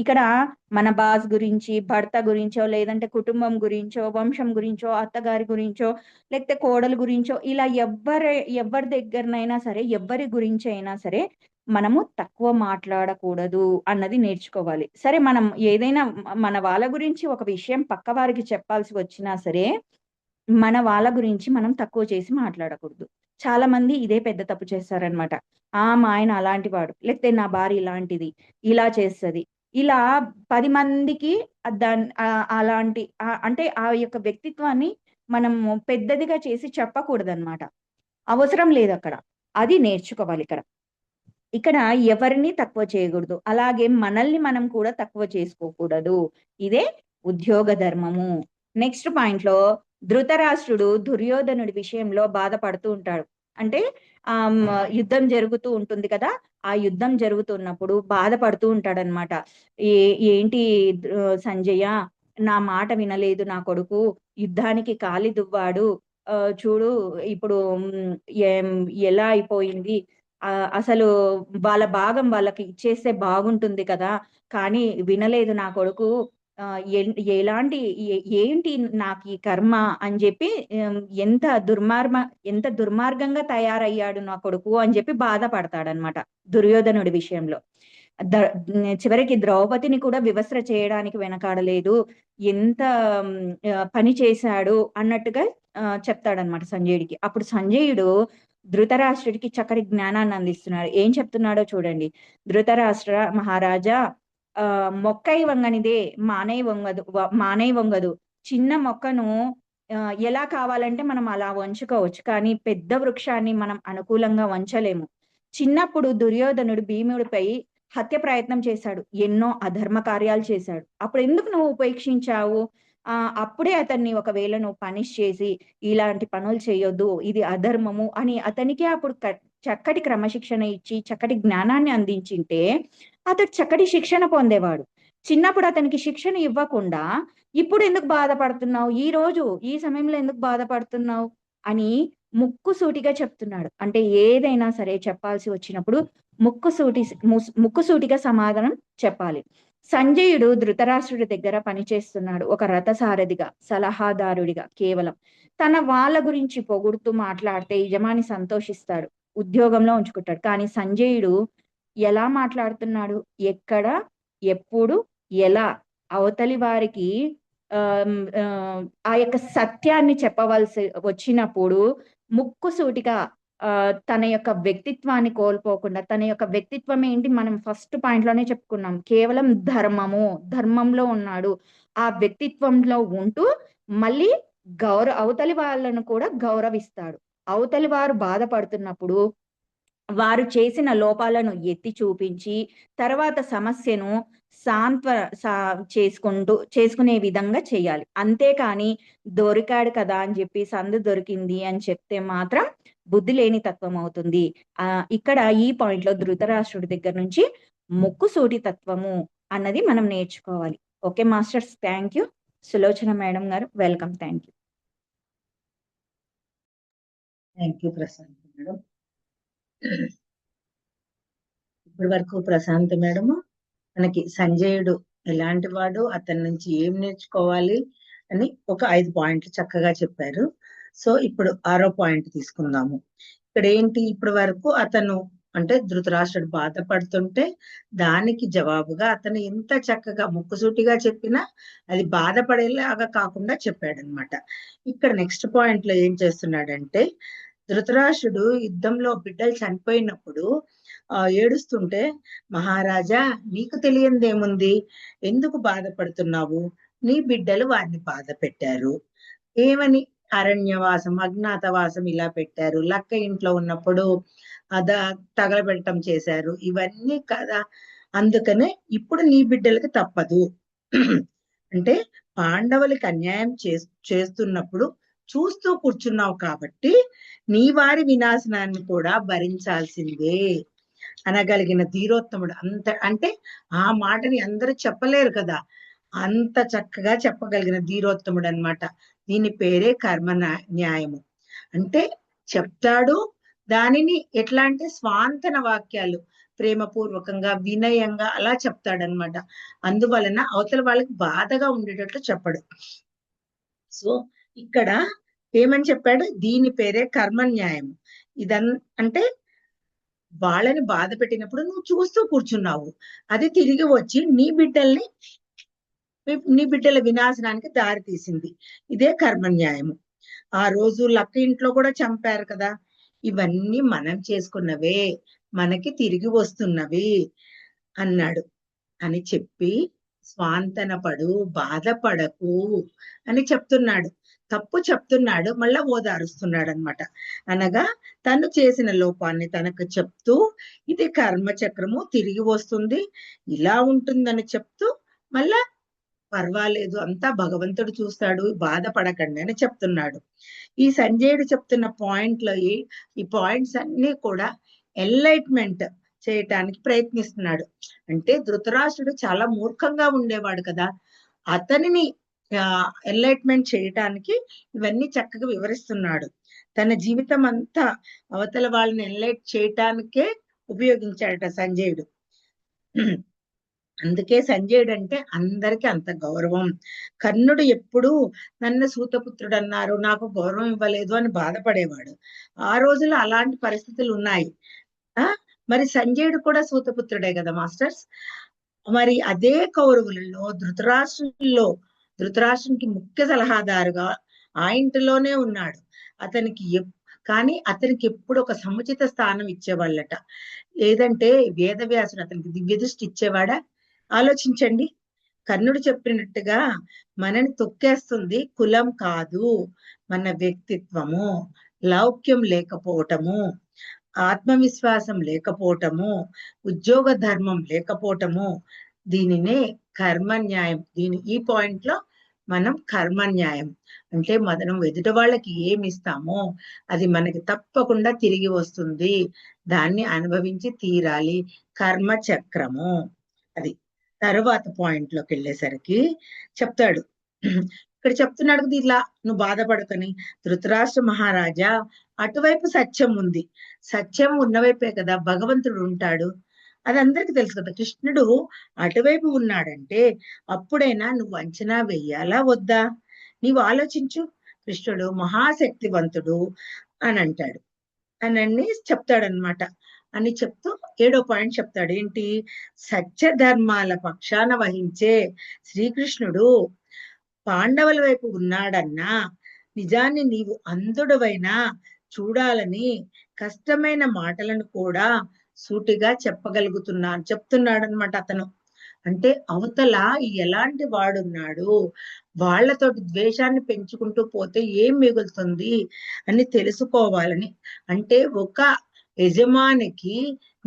ఇక్కడ మన బాస్ గురించి, భర్త గురించో, లేదంటే కుటుంబం గురించో, వంశం గురించో, అత్తగారి గురించో, లేకపోతే కోడలు గురించో ఇలా ఎవ్వరి దగ్గరనైనా సరే, ఎవ్వరి గురించి అయినా సరే మనము తక్కువ మాట్లాడకూడదు అన్నది నేర్చుకోవాలి. సరే మనం ఏదైనా మన వాళ్ళ గురించి ఒక విషయం పక్క వారికి చెప్పాల్సి వచ్చినా సరే, మన వాళ్ళ గురించి మనం తక్కువ చేసి మాట్లాడకూడదు. చాలా మంది ఇదే పెద్ద తప్పు చేస్తారనమాట. మా ఆయన అలాంటి వాడు, లేకపోతే నా భార్య ఇలాంటిది, ఇలా చేస్తది. ఇలా 10 మందికి అలాంటి అంటే ఆ యొక్క వ్యక్తిత్వాన్ని మనము పెద్దదిగా చేసి చెప్పకూడదనమాట. అవసరం లేదక్కడ. అది నేర్చుకోవాలిక్కడ. ఇక్కడ ఎవరిని తక్కువ చేయకూడదు. అలాగే మనల్ని మనం కూడా తక్కువ చేసుకోకూడదు. ఇదే ఉద్యోగ ధర్మము. నెక్స్ట్ పాయింట్‌లో ధృతరాష్ట్రుడు దుర్యోధనుడి విషయంలో బాధపడుతూ ఉంటాడు. అంటే యుద్ధం జరుగుతూ ఉంటుంది కదా! ఆ యుద్ధం జరుగుతున్నప్పుడు బాధపడుతూ ఉంటాడనమాట. ఏంటి సంజయ్య, నా మాట వినలేదు నా కొడుకు, యుద్ధానికి కాలి దువ్వాడు. చూడు ఇప్పుడు ఏం ఎలా అయిపోయింది. అసలు వాళ్ళ భాగం వాళ్ళకి ఇచ్చేస్తే బాగుంటుంది కదా! కానీ వినలేదు నా కొడుకు. ఎలాంటి ఏంటి నాకీ కర్మ అని జెప్పి ఎంత ఎంత దుర్మార్గంగా తయారయ్యాడు నా కొడుకు అని జెప్పి బాధపడతాడనమాట దుర్యోధనుడి విషయంలో. ద చివరికి ద్రౌపదిని కూడా వివస్త్ర చేయడానికి వెనకాడలేదు. ఎంత పని చేశాడు అన్నట్టుగా చెప్తాడనమాట సంజయుడికి. అప్పుడు సంజయుడు ధృతరాష్ట్రుడికి చక్కటి జ్ఞానాన్ని అందిస్తున్నాడు. ఏం చెప్తున్నాడో చూడండి. ధృతరాష్ట్ర మహారాజా, మొక్కై వంగనిదే మానై వంగదు. చిన్న మొక్కను ఎలా కావాలంటే మనం అలా వంచుకోవచ్చు. కానీ పెద్ద వృక్షాన్ని మనం అనుకూలంగా వంచలేము. చిన్నప్పుడు దుర్యోధనుడు భీముడిపై హత్య ప్రయత్నం చేశాడు. ఎన్నో అధర్మ కార్యాలు చేశాడు. అప్పుడు ఎందుకు నువ్వు ఉపేక్షించావు? అప్పుడే అతన్ని ఒకవేళ నువ్వు పనిష్ చేసి ఇలాంటి పనులు చేయొద్దు, ఇది అధర్మము అని అతనికే అప్పుడు చక్కటి క్రమశిక్షణ ఇచ్చి, చక్కటి జ్ఞానాన్ని అందించింటే అతడు చక్కటి శిక్షణ పొందేవాడు. చిన్నప్పుడు అతనికి శిక్షణ ఇవ్వకుండా ఇప్పుడు ఎందుకు బాధపడుతున్నావు? ఈ సమయంలో ఎందుకు బాధపడుతున్నావు? అని ముక్కుసూటిగా చెప్తున్నాడు. అంటే ఏదైనా సరే చెప్పాల్సి వచ్చినప్పుడు ముక్కుసూటిగా సమాధానం చెప్పాలి. సంజయుడు ధృతరాష్ట్రుడి దగ్గర పనిచేస్తున్నాడు. ఒక రథసారథిగా, సలహాదారుడిగా కేవలం. తన వాళ్ళ గురించి పొగుడుతూ మాట్లాడితే యజమాని సంతోషిస్తాడు. ఉద్యోగంలో ఉంచుకుంటాడు. కానీ సంజయుడు ఎలా మాట్లాడుతున్నాడు? ఎక్కడ, ఎప్పుడు, ఎలా అవతలి వారికి ఆ యొక్క సత్యాన్ని చెప్పవలసి వచ్చినప్పుడు ముక్కుసూటిగా తన యొక్క వ్యక్తిత్వాన్ని కోల్పోకుండా, తన యొక్క వ్యక్తిత్వం ఏంటి మనం ఫస్ట్ పాయింట్ లోనే చెప్పుకున్నాం. కేవలం ధర్మంలో ఉన్నాడు. ఆ వ్యక్తిత్వంలో ఉంటూ మళ్ళీ అవతలి వాళ్ళను కూడా గౌరవిస్తాడు. అవతలి వారు బాధపడుతున్నప్పుడు వారు చేసిన లోపాలను ఎత్తి చూపించి తర్వాత సమస్యను చేసుకునే విధంగా చేయాలి. అంతేకాని దొరికాడు కదా అని చెప్పి సందు దొరికింది అని చెప్తే మాత్రం బుద్ధి లేని తత్వం అవుతుంది. ఇక్కడ ఈ పాయింట్ లో ధృతరాష్ట్రుడి దగ్గర నుంచి ముక్కుసూటి తత్వము అన్నది మనం నేర్చుకోవాలి. Okay masters, thank you. Sulochana madam garu, welcome. Thank you. Thank you Prashant madam. ఇప్పటి వరకు ప్రశాంత్ మేడము మనకి సంజయుడు ఎలాంటి వాడు, అతని నుంచి ఏం నేర్చుకోవాలి అని ఒక 5 పాయింట్లు చక్కగా చెప్పారు. సో ఇప్పుడు 6వ పాయింట్ తీసుకుందాము. ఇక్కడ ఏంటి, ఇప్పటి వరకు అతను అంటే ధృతరాష్ట్రుడు బాధపడుతుంటే దానికి జవాబుగా అతను ఎంత చక్కగా ముక్కుసూటిగా చెప్పినా అది బాధపడేలాగా కాకుండా చెప్పాడనమాట. ఇక్కడ నెక్స్ట్ పాయింట్ లో ఏం చేస్తున్నాడంటే, ధృతరాష్ట్రుడు యుద్ధంలో బిడ్డలు చనిపోయినప్పుడు ఏడుస్తుంటే, మహారాజా నీకు తెలియందేముంది, ఎందుకు బాధపడుతున్నావు, నీ బిడ్డలు వారిని బాధ పెట్టారు, ఏమని అరణ్యవాసం అజ్ఞాతవాసం ఇలా పెట్టారు, లక్క ఇంట్లో ఉన్నప్పుడు తగలబెట్టడం చేశారు, ఇవన్నీ కదా, అందుకనే ఇప్పుడు నీ బిడ్డలకి తప్పదు. అంటే పాండవులకి అన్యాయం చేస్తున్నప్పుడు చూస్తూ కూర్చున్నావు కాబట్టి నీ వారి వినాశనాన్ని కూడా భరించాల్సిందే అనగలిగిన ధీరోత్తముడు. అంటే ఆ మాటని అందరూ చెప్పలేరు కదా, అంత చక్కగా చెప్పగలిగిన ధీరోత్తముడు అన్నమాట. దీని పేరే కర్మ న్యాయము. అంటే చెప్తాడు, దానిని ఎట్లా అంటే స్వాంతన వాక్యాలు ప్రేమపూర్వకంగా వినయంగా అలా చెప్తాడనమాట. అందువలన అవతల వాళ్ళకి బాధగా ఉండేటట్లు చెప్పడు. సో ఇక్కడ ఏమని చెప్పాడు, దీని పేరే కర్మ న్యాయం. అంటే వాళ్ళని బాధ పెట్టినప్పుడు నువ్వు చూస్తూ కూర్చున్నావు, అది తిరిగి వచ్చి నీ బిడ్డల వినాశనానికి దారి తీసింది. ఇదే కర్మ న్యాయము. ఆ రోజు లక్క ఇంట్లో కూడా చంపారు కదా, ఇవన్నీ మనం చేసుకున్నవే, మనకి తిరిగి వస్తున్నవి అన్నాడు అని చెప్పి స్వాంతన పడు, బాధపడకు అని చెప్తున్నాడు. తప్పు చెప్తున్నాడు, మళ్ళా ఓదారుస్తున్నాడు అనమాట. అనగా తను చేసిన లోపాన్ని తనకు చెప్తూ ఇది కర్మచక్రము తిరిగి వస్తుంది, ఇలా ఉంటుందని చెప్తూ మళ్ళా పర్వాలేదు అంతా భగవంతుడు చూస్తాడు, బాధపడకండి అని చెప్తున్నాడు. ఈ సంజయుడు చెప్తున్న పాయింట్లో ఈ పాయింట్స్ అన్ని కూడా ఎన్లైట్మెంట్ చేయటానికి ప్రయత్నిస్తున్నాడు. అంటే ధృతరాష్ట్రుడు చాలా మూర్ఖంగా ఉండేవాడు కదా, అతనిని ఎన్లైట్మెంట్ చేయటానికి ఇవన్నీ చక్కగా వివరిస్తున్నాడు. తన జీవితం అంతా అవతల వాళ్ళని ఎన్లైట్ చేయటానికే ఉపయోగించాడట సంజయుడు. అందుకే సంజయుడు అంటే అందరికి అంత గౌరవం. కర్ణుడు ఎప్పుడు నన్ను సూతపుత్రుడు అన్నారు, నాకు గౌరవం ఇవ్వలేదు అని బాధపడేవాడు. ఆ రోజుల్లో అలాంటి పరిస్థితులు ఉన్నాయి. ఆ మరి సంజయుడు కూడా సూతపుత్రుడే కదా మాస్టర్స్. మరి అదే కౌరవులలో ధృతరాష్ట్రునికి ముఖ్య సలహాదారుగా ఆ ఇంటిలోనే ఉన్నాడు. అతనికి కానీ అతనికి ఎప్పుడు ఒక సముచిత స్థానం ఇచ్చేవాళ్ళట. లేదంటే వేదవ్యాసుడు అతనికి దివ్య దృష్టి ఇచ్చేవాడా? ఆలోచించండి. కర్ణుడు చెప్పినట్టుగా మనని తొక్కేస్తుంది కులం కాదు, మన వ్యక్తిత్వము, లౌక్యం లేకపోవటము, ఆత్మవిశ్వాసం లేకపోవటము, ఉద్యోగ ధర్మం లేకపోవటము. దీనినే కర్మన్యాయం. ఈ పాయింట్ లో మనం కర్మన్యాయం అంటే మనం ఎదుటి వాళ్ళకి ఏమి ఇస్తామో అది మనకి తప్పకుండా తిరిగి వస్తుంది, దాన్ని అనుభవించి తీరాలి. కర్మ చక్రము అది. తరువాత పాయింట్ లోకి వెళ్ళేసరికి చెప్తాడు, ఇక్కడ చెప్తున్నాడు కదా, ఇలా నువ్వు బాధపడకని. ధృతరాష్ట్ర మహారాజా, అటువైపు సత్యం ఉంది. సత్యం ఉన్నవైపే కదా భగవంతుడు ఉంటాడు. అది అందరికి తెలుసు కదా. కృష్ణుడు అటువైపు ఉన్నాడంటే అప్పుడైనా నువ్వు అంచనా వెయ్యాలా వద్దా? నీవు ఆలోచించు. కృష్ణుడు మహాశక్తివంతుడు అని అంటాడు అని చెప్తాడనమాట. అని చెప్తూ 7వ పాయింట్ చెప్తాడు. ఏంటి? సత్య ధర్మాల పక్షాన వహించే శ్రీకృష్ణుడు పాండవుల వైపు ఉన్నాడన్నా నిజాన్ని నీవు అంధుడవైనా చూడాలని కష్టమైన మాటలను కూడా సూటిగా చెప్తున్నాడు అనమాట అతను. అంటే అవతల ఎలాంటి వాడున్నాడు, వాళ్లతోటి ద్వేషాన్ని పెంచుకుంటూ పోతే ఏం మిగులుతుంది అని తెలుసుకోవాలని. అంటే ఒక యజమానికి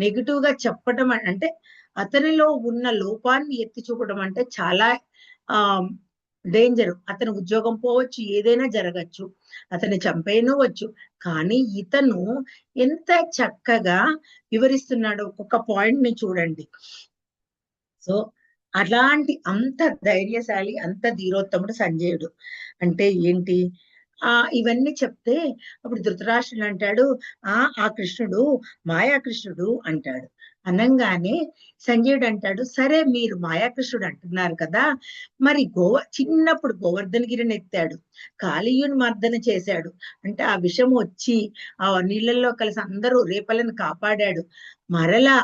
నెగిటివ్ గా చెప్పడం అంటే అతనిలో ఉన్న లోపాన్ని ఎత్తి చూపడం అంటే చాలా డేంజర్. అతని ఉద్యోగం పోవచ్చు, ఏదైనా జరగచ్చు, అతన్ని చంపేయనవచ్చు. కానీ ఇతను ఎంత చక్కగా వివరిస్తున్నాడు ఒక్కొక్క పాయింట్ ని చూడండి. సో అలాంటి అంత ధైర్యశాలి, అంత ధీరోత్తముడు సంజయుడు. అంటే ఏంటి? ఇవన్నీ చెప్తే అప్పుడు ధృతరాష్ట్రుడు అంటాడు, ఆ కృష్ణుడు మాయాకృష్ణుడు అంటాడు. అనంగానే సంజయుడు అంటాడు, సరే మీరు మాయాకృష్ణుడు అంటున్నారు కదా, మరి చిన్నప్పుడు గోవర్ధనగిరిని ఎత్తాడు, కాళీయుని మర్దన చేశాడు, అంటే ఆ విషం వచ్చి ఆ నీళ్ళల్లో కలిసి అందరూ రేపలను కాపాడాడు, మరలా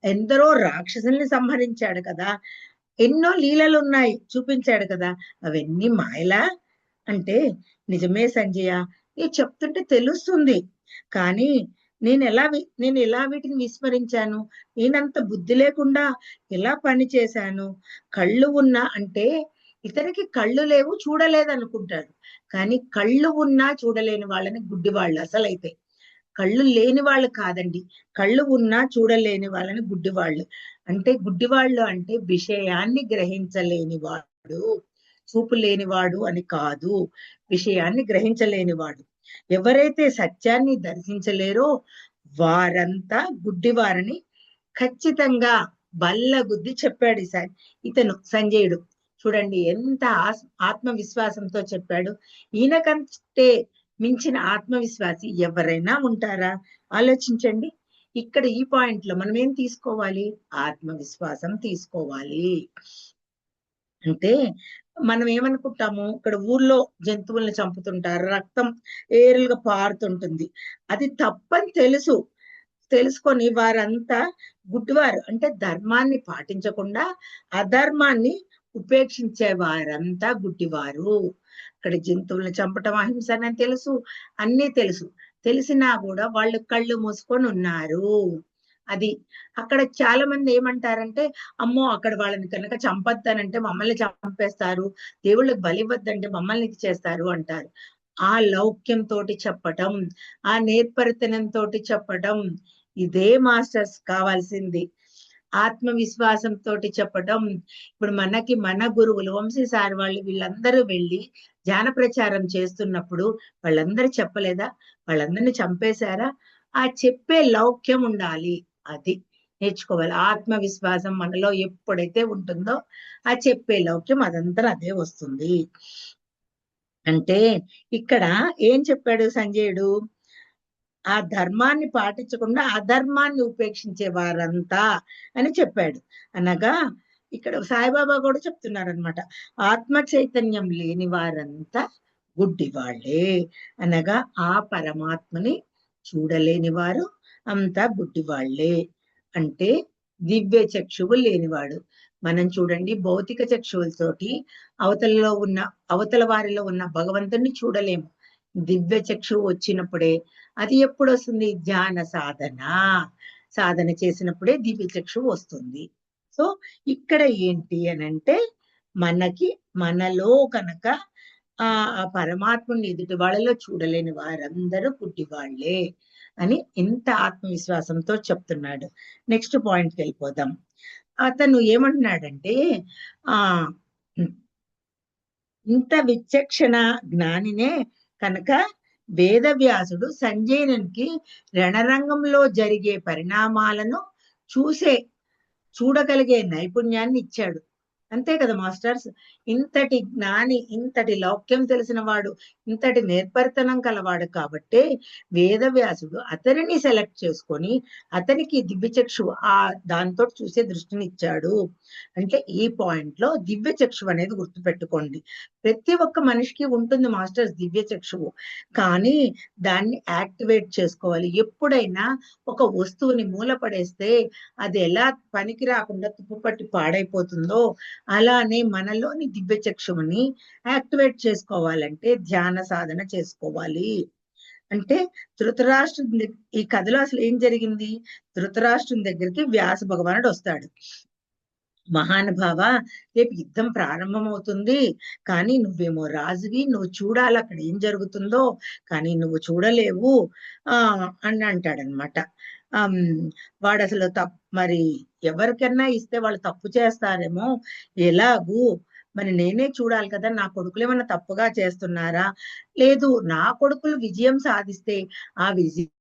ఎందరో రాక్షసుల్ని సంహరించాడు కదా, ఎన్నో లీలలు ఉన్నాయి చూపించాడు కదా, అవన్నీ మాయలా అంటే నిజమే సంజయ, ఇది చెప్తుంటే తెలుస్తుంది. కానీ నేను ఎలా వీటిని విస్మరించాను, నేనంత బుద్ధి లేకుండా ఎలా పని చేశాను. కళ్ళు ఉన్నా అంటే ఇతనికి కళ్ళు లేవు, చూడలేదు అనుకుంటాడు. కానీ కళ్ళు ఉన్నా చూడలేని వాళ్ళని గుడ్డి వాళ్ళు అసలైతే. కళ్ళు లేని వాళ్ళు కాదండి, కళ్ళు ఉన్నా చూడలేని వాళ్ళని గుడ్డివాళ్ళు అంటే. గుడ్డివాళ్ళు అంటే విషయాన్ని గ్రహించలేని వాడు, చూపు లేనివాడు అని కాదు, విషయాన్ని గ్రహించలేనివాడు. ఎవరైతే సత్యాన్ని దర్శించలేరో వారంతా గుడ్డివారని ఖచ్చితంగా బల్లగుద్ది చెప్పాడు ఇతను సంజయుడు. చూడండి ఎంత ఆత్మవిశ్వాసంతో చెప్పాడు. ఈయనకంటే మించిన ఆత్మవిశ్వాసి ఎవరైనా ఉంటారా? ఆలోచించండి. ఇక్కడ ఈ పాయింట్ లో మనం ఏం తీసుకోవాలి? ఆత్మవిశ్వాసం తీసుకోవాలి. అంటే మనం ఏమనుకుంటాము, ఇక్కడ ఊర్లో జంతువుల్ని చంపుతుంటారు, రక్తం ఏరులుగా పారుతుంటుంది, అది తప్పని తెలుసుకొని వారంతా గుడ్డివారు. అంటే ధర్మాన్ని పాటించకుండా అధర్మాన్ని ఉపేక్షించే వారంతా గుడ్డివారు. ఇక్కడ జంతువుల్ని చంపటం అహింస అని తెలుసు, అన్నీ తెలిసినా కూడా వాళ్ళు కళ్ళు మూసుకొని ఉన్నారు. అది అక్కడ చాలా మంది ఏమంటారంటే, అమ్మో అక్కడ వాళ్ళని కనుక చంపొద్దనంటే మమ్మల్ని చంపేస్తారు, దేవుళ్ళకి బలివ్వద్దంటే మమ్మల్ని చేస్తారు అంటారు. ఆ లౌక్యంతో చెప్పటం, ఆ నేర్పరితనంతో చెప్పటం, ఇదే మాస్టర్స్ కావాల్సింది. ఆత్మవిశ్వాసంతో చెప్పటం. ఇప్పుడు మన గురువులు వంశీ సార్ వాళ్ళు వీళ్ళందరూ వెళ్ళి ధ్యాన ప్రచారం చేస్తున్నప్పుడు వాళ్ళందరూ చెప్పలేదా? వాళ్ళందరినీ చంపేశారా? ఆ చెప్పే లౌక్యం ఉండాలి. అది నేర్చుకోవాలి. ఆత్మవిశ్వాసం మనలో ఎప్పుడైతే ఉంటుందో ఆ చెప్పే లౌక్యం అదంతా అదే వస్తుంది. అంటే ఇక్కడ ఏం చెప్పాడు సంజయుడు? ఆ ధర్మాన్ని పాటించకుండా అధర్మాన్ని ఉపేక్షించే వారంతా అని చెప్పాడు. అనగా ఇక్కడ సాయిబాబా కూడా చెప్తున్నారనమాట, ఆత్మ చైతన్యం లేని వారంతా గుడ్డి వాళ్ళే. అనగా ఆ పరమాత్మని చూడలేని వారు అంతా గుడ్డి వాళ్ళే. అంటే దివ్య చక్షువు లేనివాడు. మనం చూడండి, భౌతిక చక్షువులతోటి అవతల వారిలో ఉన్న భగవంతుని చూడలేము. దివ్య చక్షువు వచ్చినప్పుడే, అది ఎప్పుడు వస్తుంది? ధ్యాన సాధన చేసినప్పుడే దివ్య చక్షువు వస్తుంది. సో ఇక్కడ ఏంటి అని అంటే, మనలో కనుక ఆ పరమాత్మని ఎదుటి వాళ్ళలో చూడలేని వారందరూ పుట్టి వాళ్ళే అని ఇంత ఆత్మవిశ్వాసంతో చెప్తున్నాడు. నెక్స్ట్ పాయింట్కి వెళ్ళిపోదాం. అతను ఏమంటున్నాడంటే, ఆ ఇంత విచక్షణ జ్ఞానినే కనుక వేదవ్యాసుడు సంజయునికి రణరంగంలో జరిగే పరిణామాలను చూడగలిగే నైపుణ్యాన్ని ఇచ్చాడు. అంతే కదా మాస్టర్స్? ఇంతటి జ్ఞాని, ఇంతటి లౌక్యం తెలిసిన వాడు, ఇంతటి నేర్పరితనం కలవాడు కాబట్టే వేదవ్యాసుడు అతనిని సెలెక్ట్ చేసుకొని అతనికి దివ్యచక్షు దాంతో చూసే దృష్టిని ఇచ్చాడు. అంటే ఈ పాయింట్ లో దివ్యచక్షు అనేది గుర్తుపెట్టుకోండి. ప్రతి ఒక్క మనిషికి ఉంటుంది మాస్టర్స్ దివ్యచక్షువు, కానీ దాన్ని యాక్టివేట్ చేసుకోవాలి. ఎప్పుడైనా ఒక వస్తువుని మూలపడేస్తే అది ఎలా పనికి రాకుండా తుప్పుపట్టి పాడైపోతుందో, అలానే మనలోని దివ్య చక్షువుని యాక్టివేట్ చేసుకోవాలంటే ధ్యాన సాధన చేసుకోవాలి. అంటే ధృతరాష్ట్రుని, ఈ కథలో అసలు ఏం జరిగింది? ధృతరాష్ట్రుని దగ్గరికి వ్యాస భగవానుడు వస్తాడు. మహానుభావ, రేపు యుద్ధం ప్రారంభమవుతుంది, కానీ నువ్వేమో రాజువి, నువ్వు చూడాలి అక్కడ ఏం జరుగుతుందో, కానీ నువ్వు చూడలేవు అని అంటాడనమాట. వాడు అసలు మరి ఎవరికన్నా ఇస్తే వాళ్ళు తప్పు చేస్తారేమో, ఎలాగూ మరి నేనే చూడాలి కదా, నా కొడుకులు ఏమన్నా తప్పుగా చేస్తున్నారా, లేదు నా కొడుకులు విజయం సాధిస్తే ఆ విజయాన్ని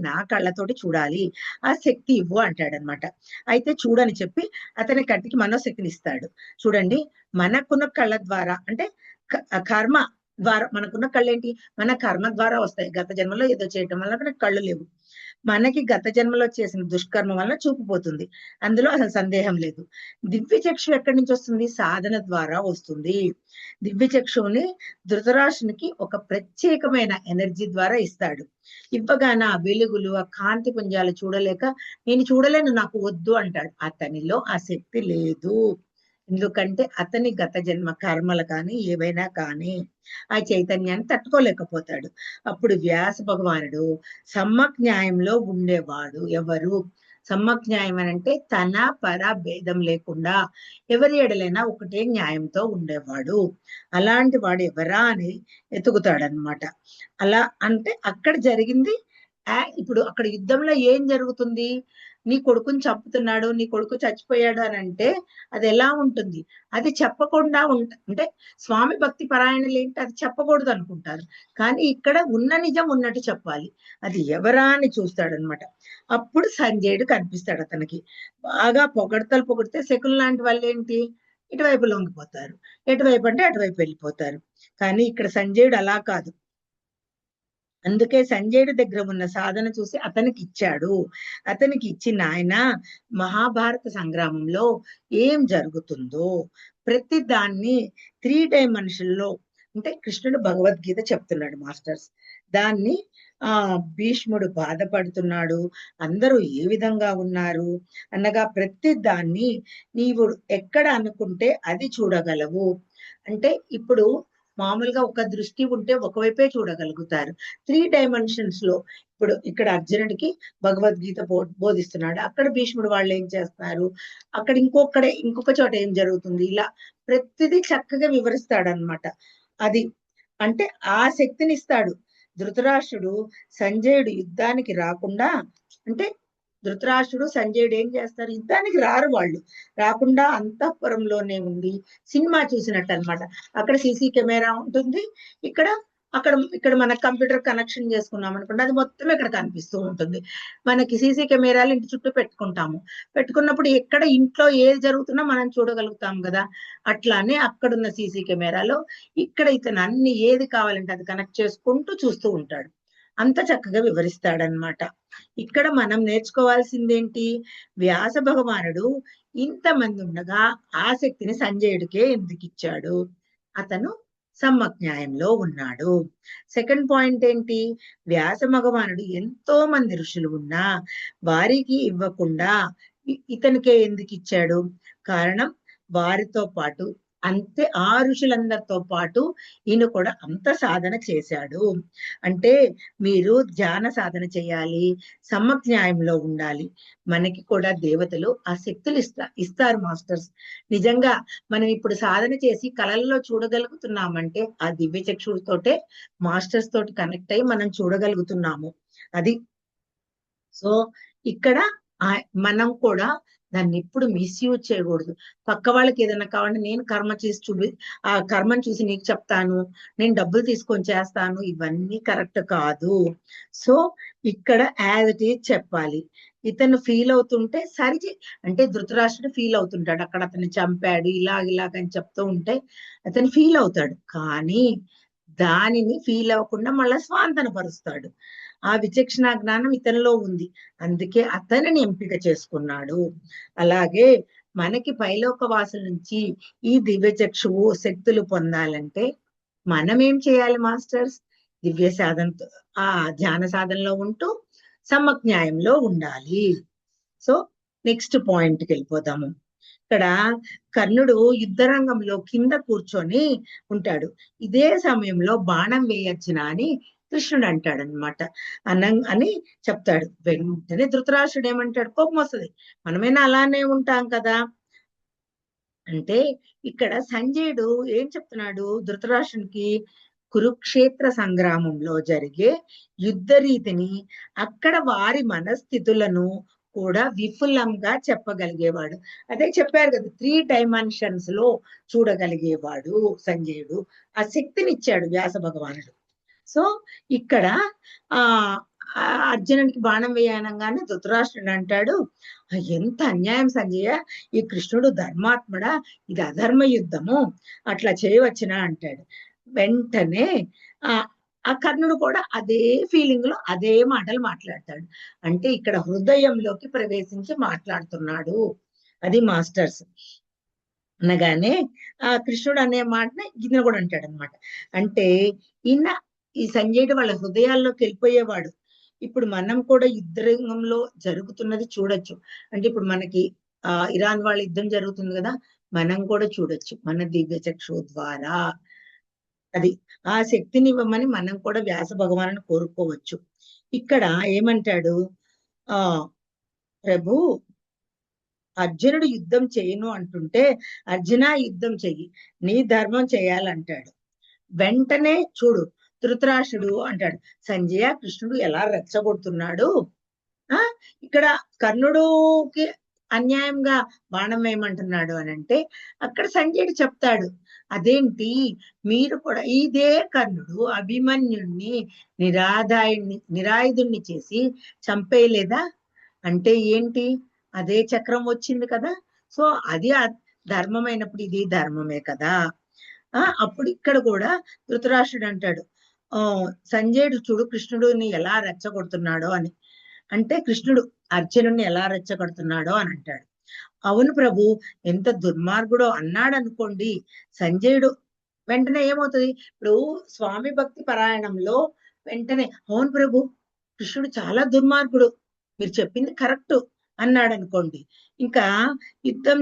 నా కళ్ళతోటి చూడాలి, ఆ శక్తి ఇవ్వు అంటాడనమాట. అయితే చూడని చెప్పి అతని కంటికి మనోశక్తిని ఇస్తాడు. చూడండి, మనకున్న కళ్ళ ద్వారా, అంటే కర్మ ద్వారా, మనకున్న కళ్ళు ఏంటి? మన కర్మ ద్వారా వస్తాయి. గత జన్మలో ఏదో చేయటం వల్ల కళ్ళు లేవు. మనకి గత జన్మలో చేసిన దుష్కర్మ వల్ల చూపుపోతుంది, అందులో అసలు సందేహం లేదు. దివ్య చక్షు ఎక్కడి నుంచి వస్తుంది? సాధన ద్వారా వస్తుంది. దివ్య చక్షువుని ధృతరాష్ట్రునికి ఒక ప్రత్యేకమైన ఎనర్జీ ద్వారా ఇస్తాడు. ఇవ్వగానే ఆ వెలుగులు, ఆ కాంతి పుంజాలు చూడలేక, నేను చూడలేను, నాకు వద్దు అంటాడు. అతనిలో ఆ శక్తి లేదు. ఎందుకంటే అతని గత జన్మ కర్మలు కానీ ఏవైనా కానీ ఆ చైతన్యాన్ని తట్టుకోలేకపోతాడు. అప్పుడు వ్యాస భగవానుడు సమ్మక్ న్యాయంలో ఉండేవాడు. ఎవరు సమ్మక్ న్యాయం అని అంటే? తన పర భేదం లేకుండా ఎవరి ఎడలైనా ఒకటే న్యాయంతో ఉండేవాడు. అలాంటి వాడు ఎవరా అని ఎతుకుతాడనమాట. అలా అంటే అక్కడ జరిగింది. ఇప్పుడు అక్కడ యుద్ధంలో ఏం జరుగుతుంది? నీ కొడుకుని చంపుతున్నాడు, నీ కొడుకు చచ్చిపోయాడు అని అంటే అది ఎలా ఉంటుంది? అది చెప్పకుండా అంటే స్వామి భక్తి పరాయణులు ఏంటి, అది చెప్పకూడదు అనుకుంటారు. కానీ ఇక్కడ ఉన్న నిజం ఉన్నట్టు చెప్పాలి. అది ఎవరా అని చూస్తాడనమాట. అప్పుడు సంజయుడు కనిపిస్తాడు అతనికి. బాగా పొగిడితే శకులు లాంటి వాళ్ళు ఏంటి, ఇటువైపు లొంగిపోతారు, ఎటువైపు అంటే అటువైపు వెళ్ళిపోతారు. కానీ ఇక్కడ సంజయుడు అలా కాదు. అందుకే సంజయుడి దగ్గర ఉన్న సాధన చూసి అతనికి ఇచ్చాడు. అతనికి ఇచ్చి, నాయన మహాభారత సంగ్రామంలో ఏం జరుగుతుందో ప్రతి దాన్ని 3 డైమెన్షన్లో, అంటే కృష్ణుడు భగవద్గీత చెప్తున్నాడు మాస్టర్స్. దాన్ని భీష్ముడు బాధపడుతున్నాడు, అందరూ ఏ విధంగా ఉన్నారు అనగా ప్రతి దాన్ని నీవు ఎక్కడ అనుకుంటే అది చూడగలవు. అంటే ఇప్పుడు మామూలుగా ఒక దృష్టి ఉంటే ఒకవైపే చూడగలుగుతారు. 3 డైమెన్షన్స్ లో ఇప్పుడు ఇక్కడ అర్జునుడికి భగవద్గీత బోధిస్తున్నాడు, అక్కడ భీష్ముడు వాళ్ళు ఏం చేస్తారు, అక్కడ ఇంకొక చోట ఏం జరుగుతుంది, ఇలా ప్రతిదీ చక్కగా వివరిస్తాడనమాట. అది అంటే ఆ శక్తిని ఇస్తాడు. ధృతరాష్ట్రుడు సంజయుడు యుద్ధానికి రాకుండా, అంటే ధృతరాష్ట్రుడు సంజయుడు ఏం చేస్తారు? యుద్ధానికి రారు. వాళ్ళు రాకుండా అంతఃపురంలోనే ఉండి సినిమా చూసినట్టు అనమాట. అక్కడ సీసీ కెమెరా ఉంటుంది, ఇక్కడ ఇక్కడ మన కంప్యూటర్ కనెక్షన్ చేసుకున్నాం అనుకోండి, అది మొత్తం ఇక్కడ కనిపిస్తూ ఉంటుంది. మనకి సీసీ కెమెరాలు ఇంటి చుట్టూ పెట్టుకుంటాము. పెట్టుకున్నప్పుడు ఎక్కడ ఇంట్లో ఏది జరుగుతున్నా మనం చూడగలుగుతాం కదా. అట్లానే అక్కడున్న సీసీ కెమెరాలో ఇక్కడ ఇతను అన్ని ఏది కావాలంటే అది కనెక్ట్ చేసుకుంటూ చూస్తూ ఉంటాడు. అంత చక్కగా వివరిస్తాడనమాట. ఇక్కడ మనం నేర్చుకోవాల్సిందేంటి, వ్యాస భగవానుడు ఇంతమంది ఉండగా ఆసక్తిని సంజయుడికే ఎందుకు ఇచ్చాడు? అతను సమ్మజ్ఞాయంలో ఉన్నాడు. సెకండ్ పాయింట్ ఏంటి, వ్యాస భగవానుడు ఎంతో మంది ఋషులు ఉన్నా వారికి ఇవ్వకుండా ఇతనికే ఎందుకు ఇచ్చాడు? కారణం, వారితో పాటు అంతే ఆ ఋషులందరితో పాటు ఈయన కూడా అంత సాధన చేశాడు. అంటే మీరు ధ్యాన సాధన చేయాలి, సమ్మజ్ఞాయంలో ఉండాలి. మనకి కూడా దేవతలు ఆ శక్తులు ఇస్తారు మాస్టర్స్. నిజంగా మనం ఇప్పుడు సాధన చేసి కళల్లో చూడగలుగుతున్నామంటే ఆ దివ్య చక్షుతోటే మాస్టర్స్ తోటి కనెక్ట్ అయ్యి మనం చూడగలుగుతున్నాము. అది సో ఇక్కడ మనం కూడా దాన్ని ఎప్పుడు మిస్యూజ్ చేయకూడదు. పక్క వాళ్ళకి ఏదైనా కావాలంటే నేను కర్మ చేసి ఆ కర్మను చూసి నీకు చెప్తాను, నేను డబ్బులు తీసుకొని చేస్తాను, ఇవన్నీ కరెక్ట్ కాదు. సో ఇక్కడ యాజ్ ఇట్ ఈజ్ చెప్పాలి. ఇతను ఫీల్ అవుతుంటే అంటే ధృతరాష్ట్రుడు ఫీల్ అవుతుంటాడు, అక్కడ అతన్ని చంపాడు ఇలాగని చెప్తూ ఉంటే అతను ఫీల్ అవుతాడు. కానీ దానిని ఫీల్ అవ్వకుండా మళ్ళా స్వాంతన పరుస్తాడు. ఆ విచక్షణ జ్ఞానం ఇతనిలో ఉంది, అందుకే అతనిని ఎంపిక చేసుకున్నాడు. అలాగే మనకి పైలోక వాసుల నుంచి ఈ దివ్య చక్షువు శక్తులు పొందాలంటే మనం ఏం చేయాలి మాస్టర్స్? దివ్య సాధనతో ఆ ధ్యాన సాధనలో ఉంటూ సమ్మజ్ఞాయంలో ఉండాలి. సో నెక్స్ట్ పాయింట్కి వెళ్ళిపోదాము. ఇక్కడ కర్ణుడు యుద్ధరంగంలో కింద కూర్చొని ఉంటాడు. ఇదే సమయంలో బాణం వేయొచ్చునా అని కృష్ణుడు అంటాడనమాట. అని చెప్తాడు. వెంటనే ధృతరాష్ట్రుడు ఏమంటాడు, కోపం వస్తుంది. మనమైనా అలానే ఉంటాం కదా. అంటే ఇక్కడ సంజయుడు ఏం చెప్తున్నాడు ధృతరాష్ట్రునికి, కురుక్షేత్ర సంగ్రామంలో జరిగే యుద్ధ రీతిని, అక్కడ వారి మనస్థితులను కూడా విపులంగా చెప్పగలిగేవాడు. అదే చెప్పారు కదా, 3 డైమెన్షన్స్ లో చూడగలిగేవాడు సంజయుడు. ఆ శక్తినిచ్చాడు వ్యాస భగవానుడు. సో ఇక్కడ ఆ అర్జునుడికి బాణం వేయనగానే ధృతరాష్ట్రుడు అంటాడు, ఎంత అన్యాయం సంజయ, ఈ కృష్ణుడు ధర్మాత్ముడా, ఇది అధర్మ యుద్ధము, అట్లా చేయవచ్చునా అంటాడు. వెంటనే ఆ కర్ణుడు కూడా అదే ఫీలింగ్ లో అదే మాటలు మాట్లాడతాడు. అంటే ఇక్కడ హృదయంలోకి ప్రవేశించి మాట్లాడుతున్నాడు. అది మాస్టర్స్. అనగానే ఆ కృష్ణుడు అనే మాటని ఈయన కూడా అంటాడు అనమాట. అంటే ఈ సంజయుడు వాళ్ళ హృదయాల్లోకి వెళ్ళిపోయేవాడు. ఇప్పుడు మనం కూడా యుద్ధరంగంలో జరుగుతున్నది చూడొచ్చు. అంటే ఇప్పుడు మనకి ఇరాన్ వాళ్ళ యుద్ధం జరుగుతుంది కదా, మనం కూడా చూడొచ్చు మన దివ్య చక్షు ద్వారా. అది ఆ శక్తిని ఇవ్వమని మనం కూడా వ్యాస భగవాను కోరుకోవచ్చు. ఇక్కడ ఏమంటాడు, ప్రభు అర్జునుడు యుద్ధం చేయను అంటుంటే, అర్జున యుద్ధం చెయ్యి, నీ ధర్మం చేయాలంటాడు. వెంటనే చూడు ధృతరాష్ట్రుడు అంటాడు, సంజయ కృష్ణుడు ఎలా రెచ్చగొడుతున్నాడు. ఇక్కడ కర్ణుడుకి అన్యాయంగా బాణం వేయమంటున్నాడు అని అంటే, అక్కడ సంజయుడు చెప్తాడు, అదేంటి మీరు కూడా ఇదే కర్ణుడు అభిమన్యుణ్ణి నిరాయుధుణ్ణి చేసి చంపేయలేదా? అంటే ఏంటి, అదే చక్రం వచ్చింది కదా. సో అది ధర్మమైనప్పుడు ఇది ధర్మమే కదా. అప్పుడు ఇక్కడ కూడా ధృతరాష్ట్రుడు అంటాడు, సంజయుడు చూడు కృష్ణుడిని ఎలా రెచ్చగొడుతున్నాడో అని. అంటే కృష్ణుడు అర్జునుడిని ఎలా రెచ్చగొడుతున్నాడో అని అంటాడు. అవును ప్రభు, ఎంత దుర్మార్గుడో అన్నాడు అనుకోండి సంజయుడు. వెంటనే ఏమవుతుంది, ఇప్పుడు స్వామి భక్తి పరాయణంలో వెంటనే అవును ప్రభు కృష్ణుడు చాలా దుర్మార్గుడు, మీరు చెప్పింది కరెక్ట్ అన్నాడు అనుకోండి, ఇంకా యుద్ధం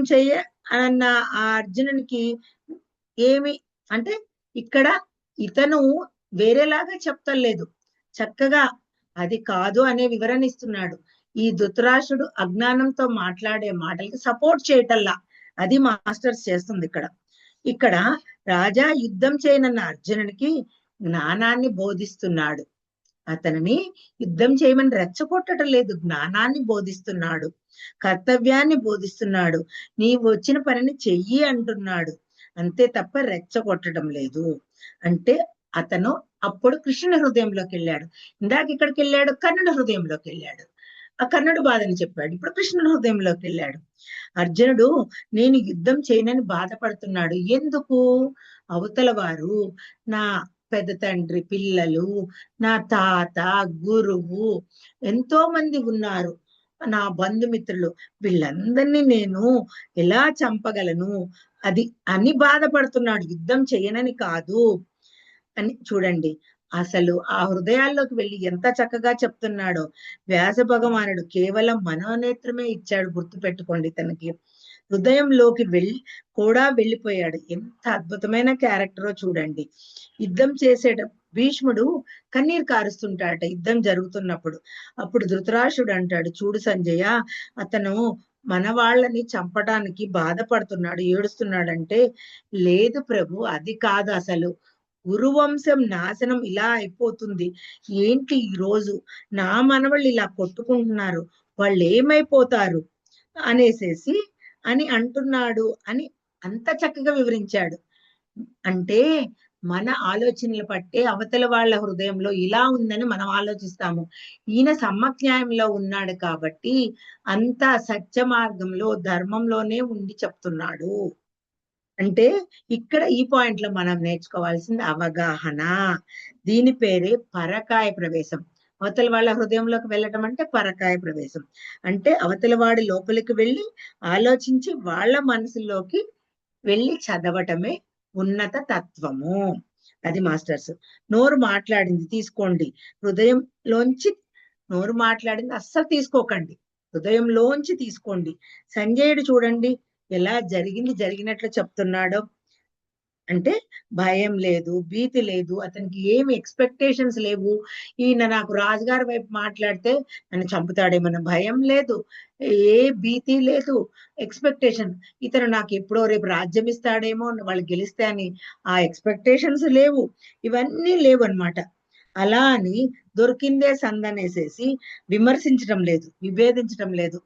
అన్న ఆ అర్జునునికి ఏమి అంటే, ఇక్కడ ఇతను వేరేలాగా చెప్తలేదు, చక్కగా అది కాదు అనే వివరణ ఇస్తున్నాడు. ఈ ధృతరాష్ట్రుడు అజ్ఞానంతో మాట్లాడే మాటలకి సపోర్ట్ చేయటల్లా, అది మాస్టర్స్ చేస్తుంది ఇక్కడ రాజా యుద్ధం చేయనన్న అర్జునునికి జ్ఞానాన్ని బోధిస్తున్నాడు. అతనిని యుద్ధం చేయమని రెచ్చగొట్టడం లేదు, జ్ఞానాన్ని బోధిస్తున్నాడు, కర్తవ్యాన్ని బోధిస్తున్నాడు, నీవు వచ్చిన పనిని చెయ్యి అంటున్నాడు, అంతే తప్ప రెచ్చగొట్టడం లేదు. అంటే అతను అప్పుడు కృష్ణుని హృదయంలోకి వెళ్ళాడు. ఇందాక ఇక్కడికి వెళ్ళాడు, కర్ణుడి హృదయంలోకి వెళ్ళాడు. ఆ కర్ణుడు బాధని చెప్పాడు. ఇప్పుడు కృష్ణుని హృదయంలోకి వెళ్ళాడు. అర్జునుడు నేను యుద్ధం చేయనని బాధపడుతున్నాడు. ఎందుకు? అవతల వారు నా పెద్ద తండ్రి పిల్లలు, నా తాత, గురువు, ఎంతో మంది ఉన్నారు, నా బంధుమిత్రులు, వీళ్ళందరినీ నేను ఎలా చంపగలను అది అని బాధపడుతున్నాడు. యుద్ధం చేయనని కాదు అని. చూడండి, అసలు ఆ హృదయాల్లోకి వెళ్ళి ఎంత చక్కగా చెప్తున్నాడో. వ్యాస భగవానుడు కేవలం మనోనేత్రమే ఇచ్చాడు, గుర్తు పెట్టుకోండి. తనకి హృదయంలోకి వెళ్ళిపోయాడు. ఎంత అద్భుతమైన క్యారెక్టరో చూడండి. యుద్ధం చేసేట భీష్ముడు కన్నీరు కారుస్తుంటాడట యుద్ధం జరుగుతున్నప్పుడు. అప్పుడు ధృతరాష్ట్రుడు అంటాడు, చూడు సంజయ, అతను మన వాళ్ళని చంపడానికి బాధపడుతున్నాడు, ఏడుస్తున్నాడంటే, లేదు ప్రభు, అది కాదు అసలు. గురువంశం నాశనం ఇలా అయిపోతుంది ఏంటి, ఈ రోజు నా మనవళ్ళు ఇలా కొట్టుకుంటున్నారు, వాళ్ళు ఏమైపోతారు అనేసేసి అని అంటున్నాడు అని అంత చక్కగా వివరించాడు. అంటే మన ఆలోచనలు పట్టే అవతల వాళ్ళ హృదయంలో ఇలా ఉందని మనం ఆలోచిస్తాము. ఈయన సమ్మజ్ఞాయంలో ఉన్నాడు కాబట్టి అంత సత్య మార్గంలో ధర్మంలోనే ఉండి చెప్తున్నాడు. అంటే ఇక్కడ ఈ పాయింట్ లో మనం నేర్చుకోవాల్సింది అవగాహన. దీని పేరే పరకాయ ప్రవేశం. అవతల వాళ్ళ హృదయంలోకి వెళ్ళటం అంటే పరకాయ ప్రవేశం. అంటే అవతల వాడి లోపలికి వెళ్ళి ఆలోచించి వాళ్ళ మనసులోకి వెళ్ళి చదవటమే ఉన్నత తత్వము. అది మాస్టర్స్. నోరు మాట్లాడింది తీసుకోండి, హృదయంలోంచి నోరు మాట్లాడింది అస్సలు తీసుకోకండి, హృదయంలోంచి తీసుకోండి. సంజయుడు చూడండి ఎలా జరిగినట్లు చెప్తున్నాడో. అంటే భయం లేదు, భీతి లేదు, అతనికి ఏమి ఎక్స్పెక్టేషన్స్ లేవు. ఈయన నాకు రాజుగారి వైపు మాట్లాడితే నన్ను చంపుతాడేమన్న భయం లేదు, ఏ భీతి లేదు, ఎక్స్పెక్టేషన్ ఇతను నాకు ఎప్పుడో రేపు రాజ్యం ఇస్తాడేమో, వాళ్ళు గెలిస్తే అని ఆ ఎక్స్పెక్టేషన్స్ లేవు, ఇవన్నీ లేవు అనమాట. అలా అని దొరికిందే సందనేసేసి విమర్శించడం లేదు, విభేదించడం లేదు.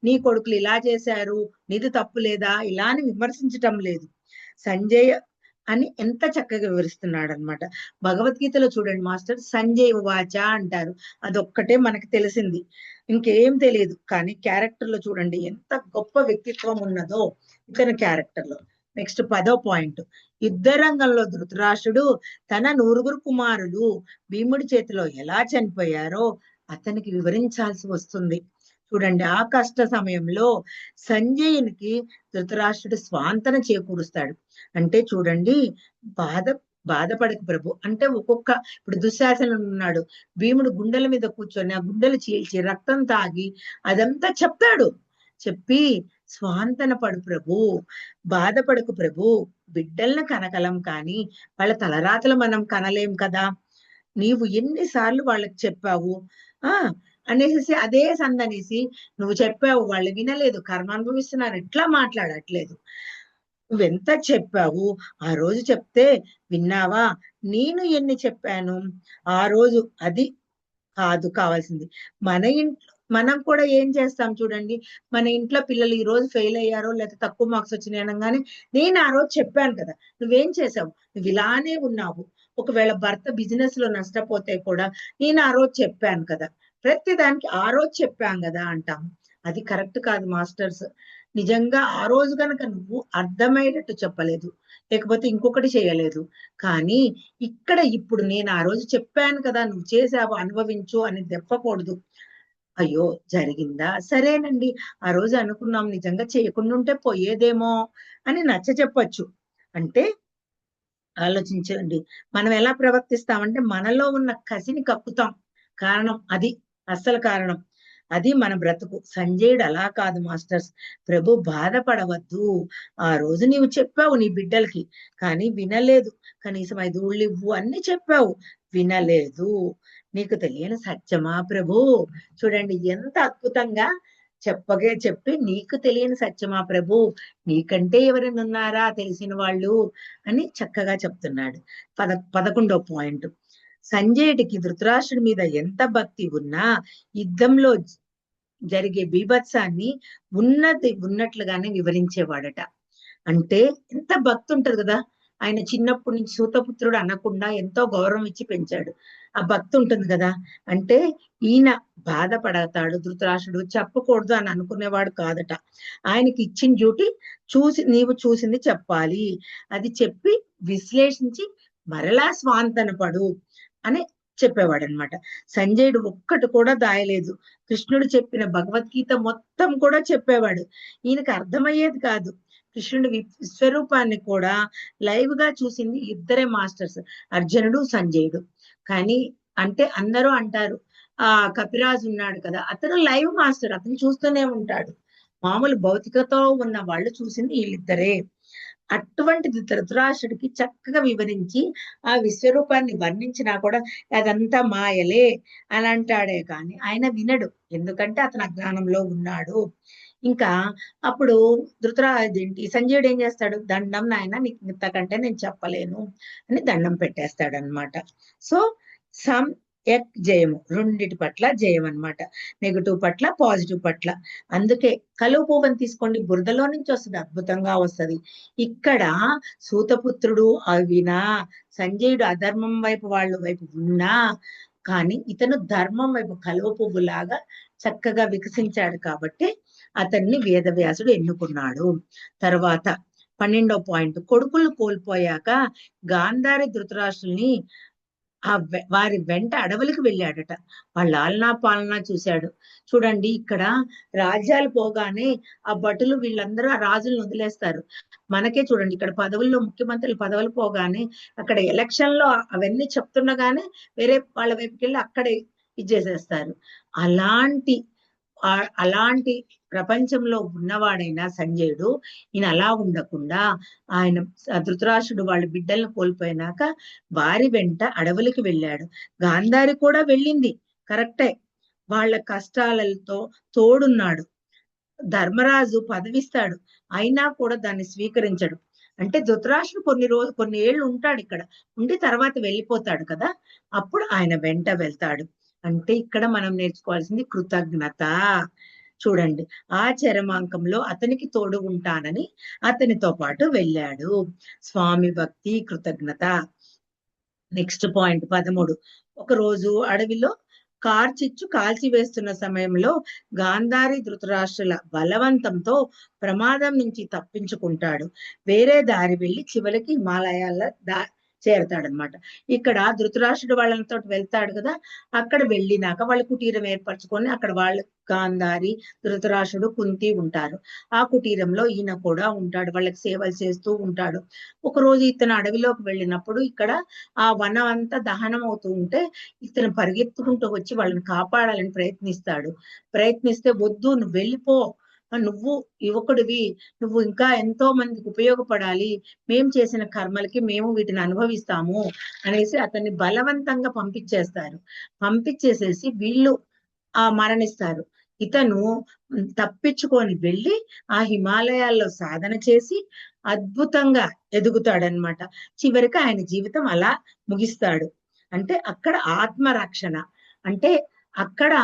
నీ కొడుకులు ఇలా చేశారు, నీది తప్పు లేదా, ఇలా అని విమర్శించటం లేదు. సంజయ్ అని ఎంత చక్కగా వివరిస్తున్నాడు అనమాట. భగవద్గీతలో చూడండి మాస్టర్, సంజయ్ వాచ అంటారు, అదొక్కటే మనకి తెలిసింది, ఇంకేం తెలియదు. కానీ క్యారెక్టర్ లో చూడండి ఎంత గొప్ప వ్యక్తిత్వం ఉన్నదో ఇతని క్యారెక్టర్ లో. నెక్స్ట్ 10వ పాయింట్, యుద్ధరంగంలో ధృతరాష్ట్రుడు తన 9 కుమారులు భీముడి చేతిలో ఎలా చనిపోయారో అతనికి వివరించాల్సి వస్తుంది. చూడండి, ఆ కష్ట సమయంలో సంజయునికి ధృతరాష్ట్రుడు స్వాంతన చేకూరుస్తాడు. అంటే చూడండి, బాధపడకు ప్రభు అంటే ఇప్పుడు దుశ్శాసనుడు ఉన్నాడు, భీముడు గుండెల మీద కూర్చొని ఆ గుండెలు చీల్చి రక్తం తాగి అదంతా చెప్తాడు. చెప్పి స్వాంతన పడు ప్రభు, బాధపడకు ప్రభు, బిడ్డల్ని కనగలం కానీ వాళ్ళ తలరాతలు మనం కనలేం కదా, నీవు ఎన్నిసార్లు వాళ్ళకి చెప్పావు అనేసి అదే సందనేసి, నువ్వు చెప్పావు వాళ్ళు వినలేదు, కర్మ అనుభవిస్తున్నారు, ఇట్లా మాట్లాడట్లేదు. నువ్వెంత చెప్పావు, ఆ రోజు చెప్తే విన్నావా, నేను ఎన్ని చెప్పాను ఆ రోజు, అది కాదు కావాల్సింది. మన ఇంట్లో మనం కూడా ఏం చేస్తాం చూడండి, మన ఇంట్లో పిల్లలు ఈ రోజు ఫెయిల్ అయ్యారో లేకపోతే తక్కువ మార్క్స్ వచ్చినాయి అనగానే, నేను ఆ రోజు చెప్పాను కదా, నువ్వేం చేసావు, నువ్వు ఇలానే ఉన్నావు. ఒకవేళ భర్త బిజినెస్ లో నష్టపోతే కూడా, నేను ఆ రోజు చెప్పాను కదా, ప్రతి దానికి ఆ రోజు చెప్పాను కదా అంటాం. అది కరెక్ట్ కాదు మాస్టర్స్. నిజంగా ఆ రోజు కనుక నువ్వు అర్థమయ్యేటట్టు చెప్పలేదు, లేకపోతే ఇంకొకటి చేయలేదు, కానీ ఇక్కడ ఇప్పుడు నేను ఆ రోజు చెప్పాను కదా, నువ్వు చేసావు అనుభవించు అని చెప్పకూడదు. అయ్యో జరిగిందా, సరేనండి, ఆ రోజు అనుకున్నాం, నిజంగా చేయకుండా ఉంటే పోయేదేమో అని నచ్చ చెప్పచ్చు. అంటే ఆలోచించండి, మనం ఎలా ప్రవర్తిస్తామంటే మనలో ఉన్న కసిని కక్కుతాం. కారణం అది, అస్సలు కారణం అది మన బ్రతుకు. సంజయుడు అలా కాదు మాస్టర్స్. ప్రభు బాధపడవద్దు, ఆ రోజు నీవు చెప్పావు నీ బిడ్డలకి, కానీ వినలేదు, కనీసం 5 ఊళ్ళు ఇవ్వు అన్ని చెప్పావు, వినలేదు. నీకు తెలియని సత్యమా ప్రభు. చూడండి ఎంత అద్భుతంగా చెప్పి, నీకు తెలియని సత్యమా ప్రభు, నీకంటే ఎవరైనా ఉన్నారా తెలిసిన వాళ్ళు అని చక్కగా చెప్తున్నాడు. 11వ పాయింట్, సంజయుడికి ధృతరాష్ట్రుడి మీద ఎంత భక్తి ఉన్నా యుద్ధంలో జరిగే బీభత్సాన్ని ఉన్నట్లుగానే వివరించేవాడట. అంటే ఎంత భక్తి ఉంటది కదా, ఆయన చిన్నప్పటి నుంచి సూతపుత్రుడు అనకుండా ఎంతో గౌరవం ఇచ్చి పెంచాడు. ఆ భక్తి ఉంటుంది కదా, అంటే ఈయన బాధపడతాడు ధృతరాష్ట్రుడు, చెప్పకూడదు అని అనుకునేవాడు కాదట. ఆయనకి ఇచ్చిన డ్యూటీ నీవు చూసింది చెప్పాలి, అది చెప్పి విశ్లేషించి మరలా స్వాంతన పడు అని చెప్పేవాడు అనమాట. సంజయుడు ఒక్కటి కూడా దాయలేదు. కృష్ణుడు చెప్పిన భగవద్గీత మొత్తం కూడా చెప్పేవాడు. ఈయనకి అర్థమయ్యేది కాదు. కృష్ణుడి విశ్వరూపాన్ని కూడా లైవ్ గా చూసింది ఇద్దరే మాస్టర్స్, అర్జునుడు సంజయుడు. కానీ అంటే అందరూ అంటారు ఆ కపిరాజు ఉన్నాడు కదా, అతను లైవ్ మాస్టర్, అతను చూస్తూనే ఉంటాడు. మామూలు భౌతికతో ఉన్న వాళ్ళు చూసింది వీళ్ళిద్దరే. అటువంటిది ధృతరాష్ట్రుడికి చక్కగా వివరించి ఆ విశ్వరూపాన్ని వర్ణించినా కూడా అదంతా మాయలే అని అంటాడే కానీ ఆయన వినడు, ఎందుకంటే అతను అజ్ఞానంలో ఉన్నాడు. ఇంకా అప్పుడు సంజయుడు ఏం చేస్తాడు, దండం నాయన, నీకు ఇంతకంటే నేను చెప్పలేను అని దండం పెట్టేస్తాడు అనమాట. సో జయము, రెండిటి పట్ల జయం అన్నమాట. నెగటివ్ పట్ల పాజిటివ్ పట్ల. అందుకే కలువ పువ్వుని తీసుకోండి, బురదలో నుంచి వస్తుంది, అద్భుతంగా వస్తుంది. ఇక్కడ సూతపుత్రుడు వినా, సంజయుడు అధర్మం వైపు వైపు ఉన్నా కానీ ఇతను ధర్మం వైపు కలువ పువ్వులాగా చక్కగా వికసించాడు కాబట్టి అతన్ని వేదవ్యాసుడు ఎన్నుకున్నాడు. తర్వాత 12వ పాయింట్, కొడుకులు కోల్పోయాక గాంధారి ధృతరాష్ట్రుల్ని వారి వెంట అడవులకు వెళ్ళాడట. వాళ్ళ ఆలనా పాలనా చూశాడు. చూడండి, ఇక్కడ రాజ్యాలు పోగానే ఆ భటులు వీళ్ళందరూ ఆ రాజులను వదిలేస్తారు. మనకే చూడండి, ఇక్కడ పదవుల్లో ముఖ్యమంత్రులు పదవులు పోగానే అక్కడ ఎలక్షన్ లో అవన్నీ చెప్తుండగానే వేరే వాళ్ళ వైపుకి వెళ్ళి అక్కడే ఇచ్చేసేస్తారు. అలాంటి ప్రపంచంలో ఉన్నవాడైనా సంజయుడు ఈయన అలా ఉండకుండా ఆయన ధృతరాష్ట్రుడు వాళ్ళ బిడ్డలను కోల్పోయినాక వారి వెంట అడవులకి వెళ్ళాడు. గాంధారి కూడా వెళ్ళింది, కరెక్టే, వాళ్ళ కష్టాలతో తోడున్నాడు. ధర్మరాజు పదవిస్తాడు, అయినా కూడా దాన్ని స్వీకరించడు. అంటే ధృతరాష్ట్రుడు కొన్ని ఏళ్ళు ఉంటాడు ఇక్కడ, ఉండి తర్వాత వెళ్ళిపోతాడు కదా, అప్పుడు ఆయన వెంట వెళ్తాడు. అంటే ఇక్కడ మనం నేర్చుకోవాల్సింది కృతజ్ఞత. చూడండి, ఆ చరమాంకంలో అతనికి తోడు ఉంటానని అతనితో పాటు వెళ్ళాడు. స్వామి భక్తి, కృతజ్ఞత. Next point 13. ఒకరోజు అడవిలో కార్చిచ్చు కాల్చివేస్తున్న సమయంలో గాంధారి ధృతరాష్ట్రుల బలవంతంతో ప్రమాదం నుంచి తప్పించుకుంటాడు. వేరే దారి వెళ్ళి చివరికి హిమాలయాల చేరతాడనమాట. ఇక్కడ ధృతరాష్ట్రుడు వాళ్ళతో వెళ్తాడు కదా, అక్కడ వెళ్ళినాక వాళ్ళ కుటీరం ఏర్పరచుకొని అక్కడ వాళ్ళు గాంధారి, ధృతరాష్ట్రుడు, కుంతి ఉంటారు. ఆ కుటీరంలో ఈయన కూడా ఉంటాడు, వాళ్ళకి సేవలు చేస్తూ ఉంటాడు. ఒకరోజు ఇతను అడవిలోకి వెళ్ళినప్పుడు ఇక్కడ ఆ వనం అంతా దహనం అవుతూ ఉంటే ఇతను పరిగెత్తుకుంటూ వచ్చి వాళ్ళని కాపాడాలని ప్రయత్నిస్తే వద్దు, నువ్వు వెళ్ళిపో, నువ్వు యువకుడివి, నువ్వు ఇంకా ఎంతో మందికి ఉపయోగపడాలి, మేము చేసిన కర్మలకి మేము వీటిని అనుభవిస్తాము అనేసి అతన్ని బలవంతంగా పంపించేసేసి వీళ్ళు మరణిస్తారు. ఇతను తప్పించుకొని వెళ్ళి ఆ హిమాలయాల్లో సాధన చేసి అద్భుతంగా ఎదుగుతాడనమాట. చివరికి ఆయన జీవితం అలా ముగిస్తాడు. అంటే అక్కడ ఆత్మరక్షణ, అంటే అక్కడ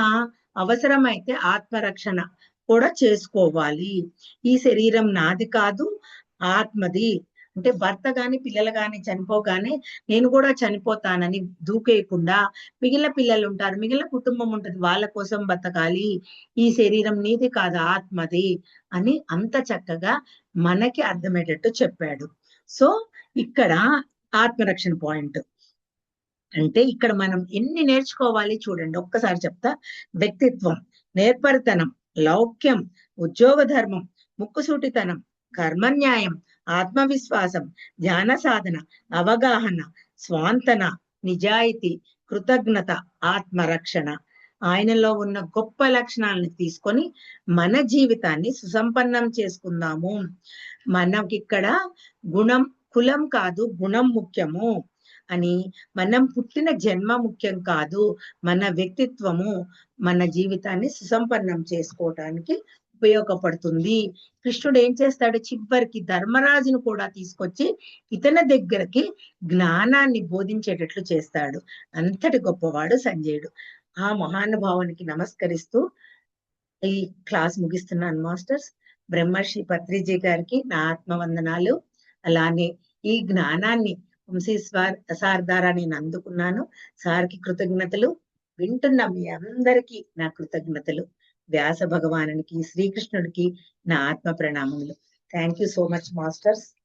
అవసరమైతే ఆత్మరక్షణ కూడా చేసుకోవాలి. ఈ శరీరం నాది కాదు, ఆత్మది. అంటే భర్త గాని పిల్లలు గాని చనిపోగానే నేను కూడా చనిపోతానని దూకేయకుండా, మిగిలిన పిల్లలు ఉంటారు, మిగిలిన కుటుంబం ఉంటుంది, వాళ్ళ కోసం బతకాలి, ఈ శరీరం నీది కాదు ఆత్మది అని అంత చక్కగా మనకి అర్థమయ్యేటట్టు చెప్పాడు. సో ఇక్కడ ఆత్మరక్షణ పాయింట్. అంటే ఇక్కడ మనం ఎన్ని నేర్చుకోవాలి చూడండి, ఒక్కసారి చెప్తా. వ్యక్తిత్వం, నేర్పరితనం, లౌక్యం, ఉద్యోగ ధర్మం, ముక్కుసూటితనం, కర్మన్యాయం, ఆత్మవిశ్వాసం, ధ్యాన సాధన, అవగాహన, స్వాంతన, నిజాయితీ, కృతజ్ఞత, ఆత్మరక్షణ. ఆయనలో ఉన్న గొప్ప లక్షణాలను తీసుకొని మన జీవితాన్ని సుసంపన్నం చేసుకుందాము. మనకిక్కడ గుణం, కులం కాదు, గుణం ముఖ్యము అని, మనం పుట్టిన జన్మ ముఖ్యం కాదు, మన వ్యక్తిత్వము మన జీవితాన్ని సుసంపన్నం చేసుకోవటానికి ఉపయోగపడుతుంది. కృష్ణుడు ఏం చేస్తాడు, చివరికి ధర్మరాజును కూడా తీసుకొచ్చి ఇతని దగ్గరకి జ్ఞానాన్ని బోధించేటట్లు చేస్తాడు. అంతటి గొప్పవాడు సంజయుడు. ఆ మహానుభావునికి నమస్కరిస్తూ ఈ క్లాస్ ముగిస్తున్నాను మాస్టర్స్. బ్రహ్మర్షి పత్రిజీ గారికి నా ఆత్మవందనాలు. అలానే ఈ జ్ఞానాన్ని వంశీ సార్ ద్వారా నేను అందుకున్నాను. సార్కి కృతజ్ఞతలు. వింటున్న మీ అందరికీ నా కృతజ్ఞతలు. వ్యాస భగవానునికి, శ్రీకృష్ణుడికి నా ఆత్మ ప్రణామములు. Thank you so much masters.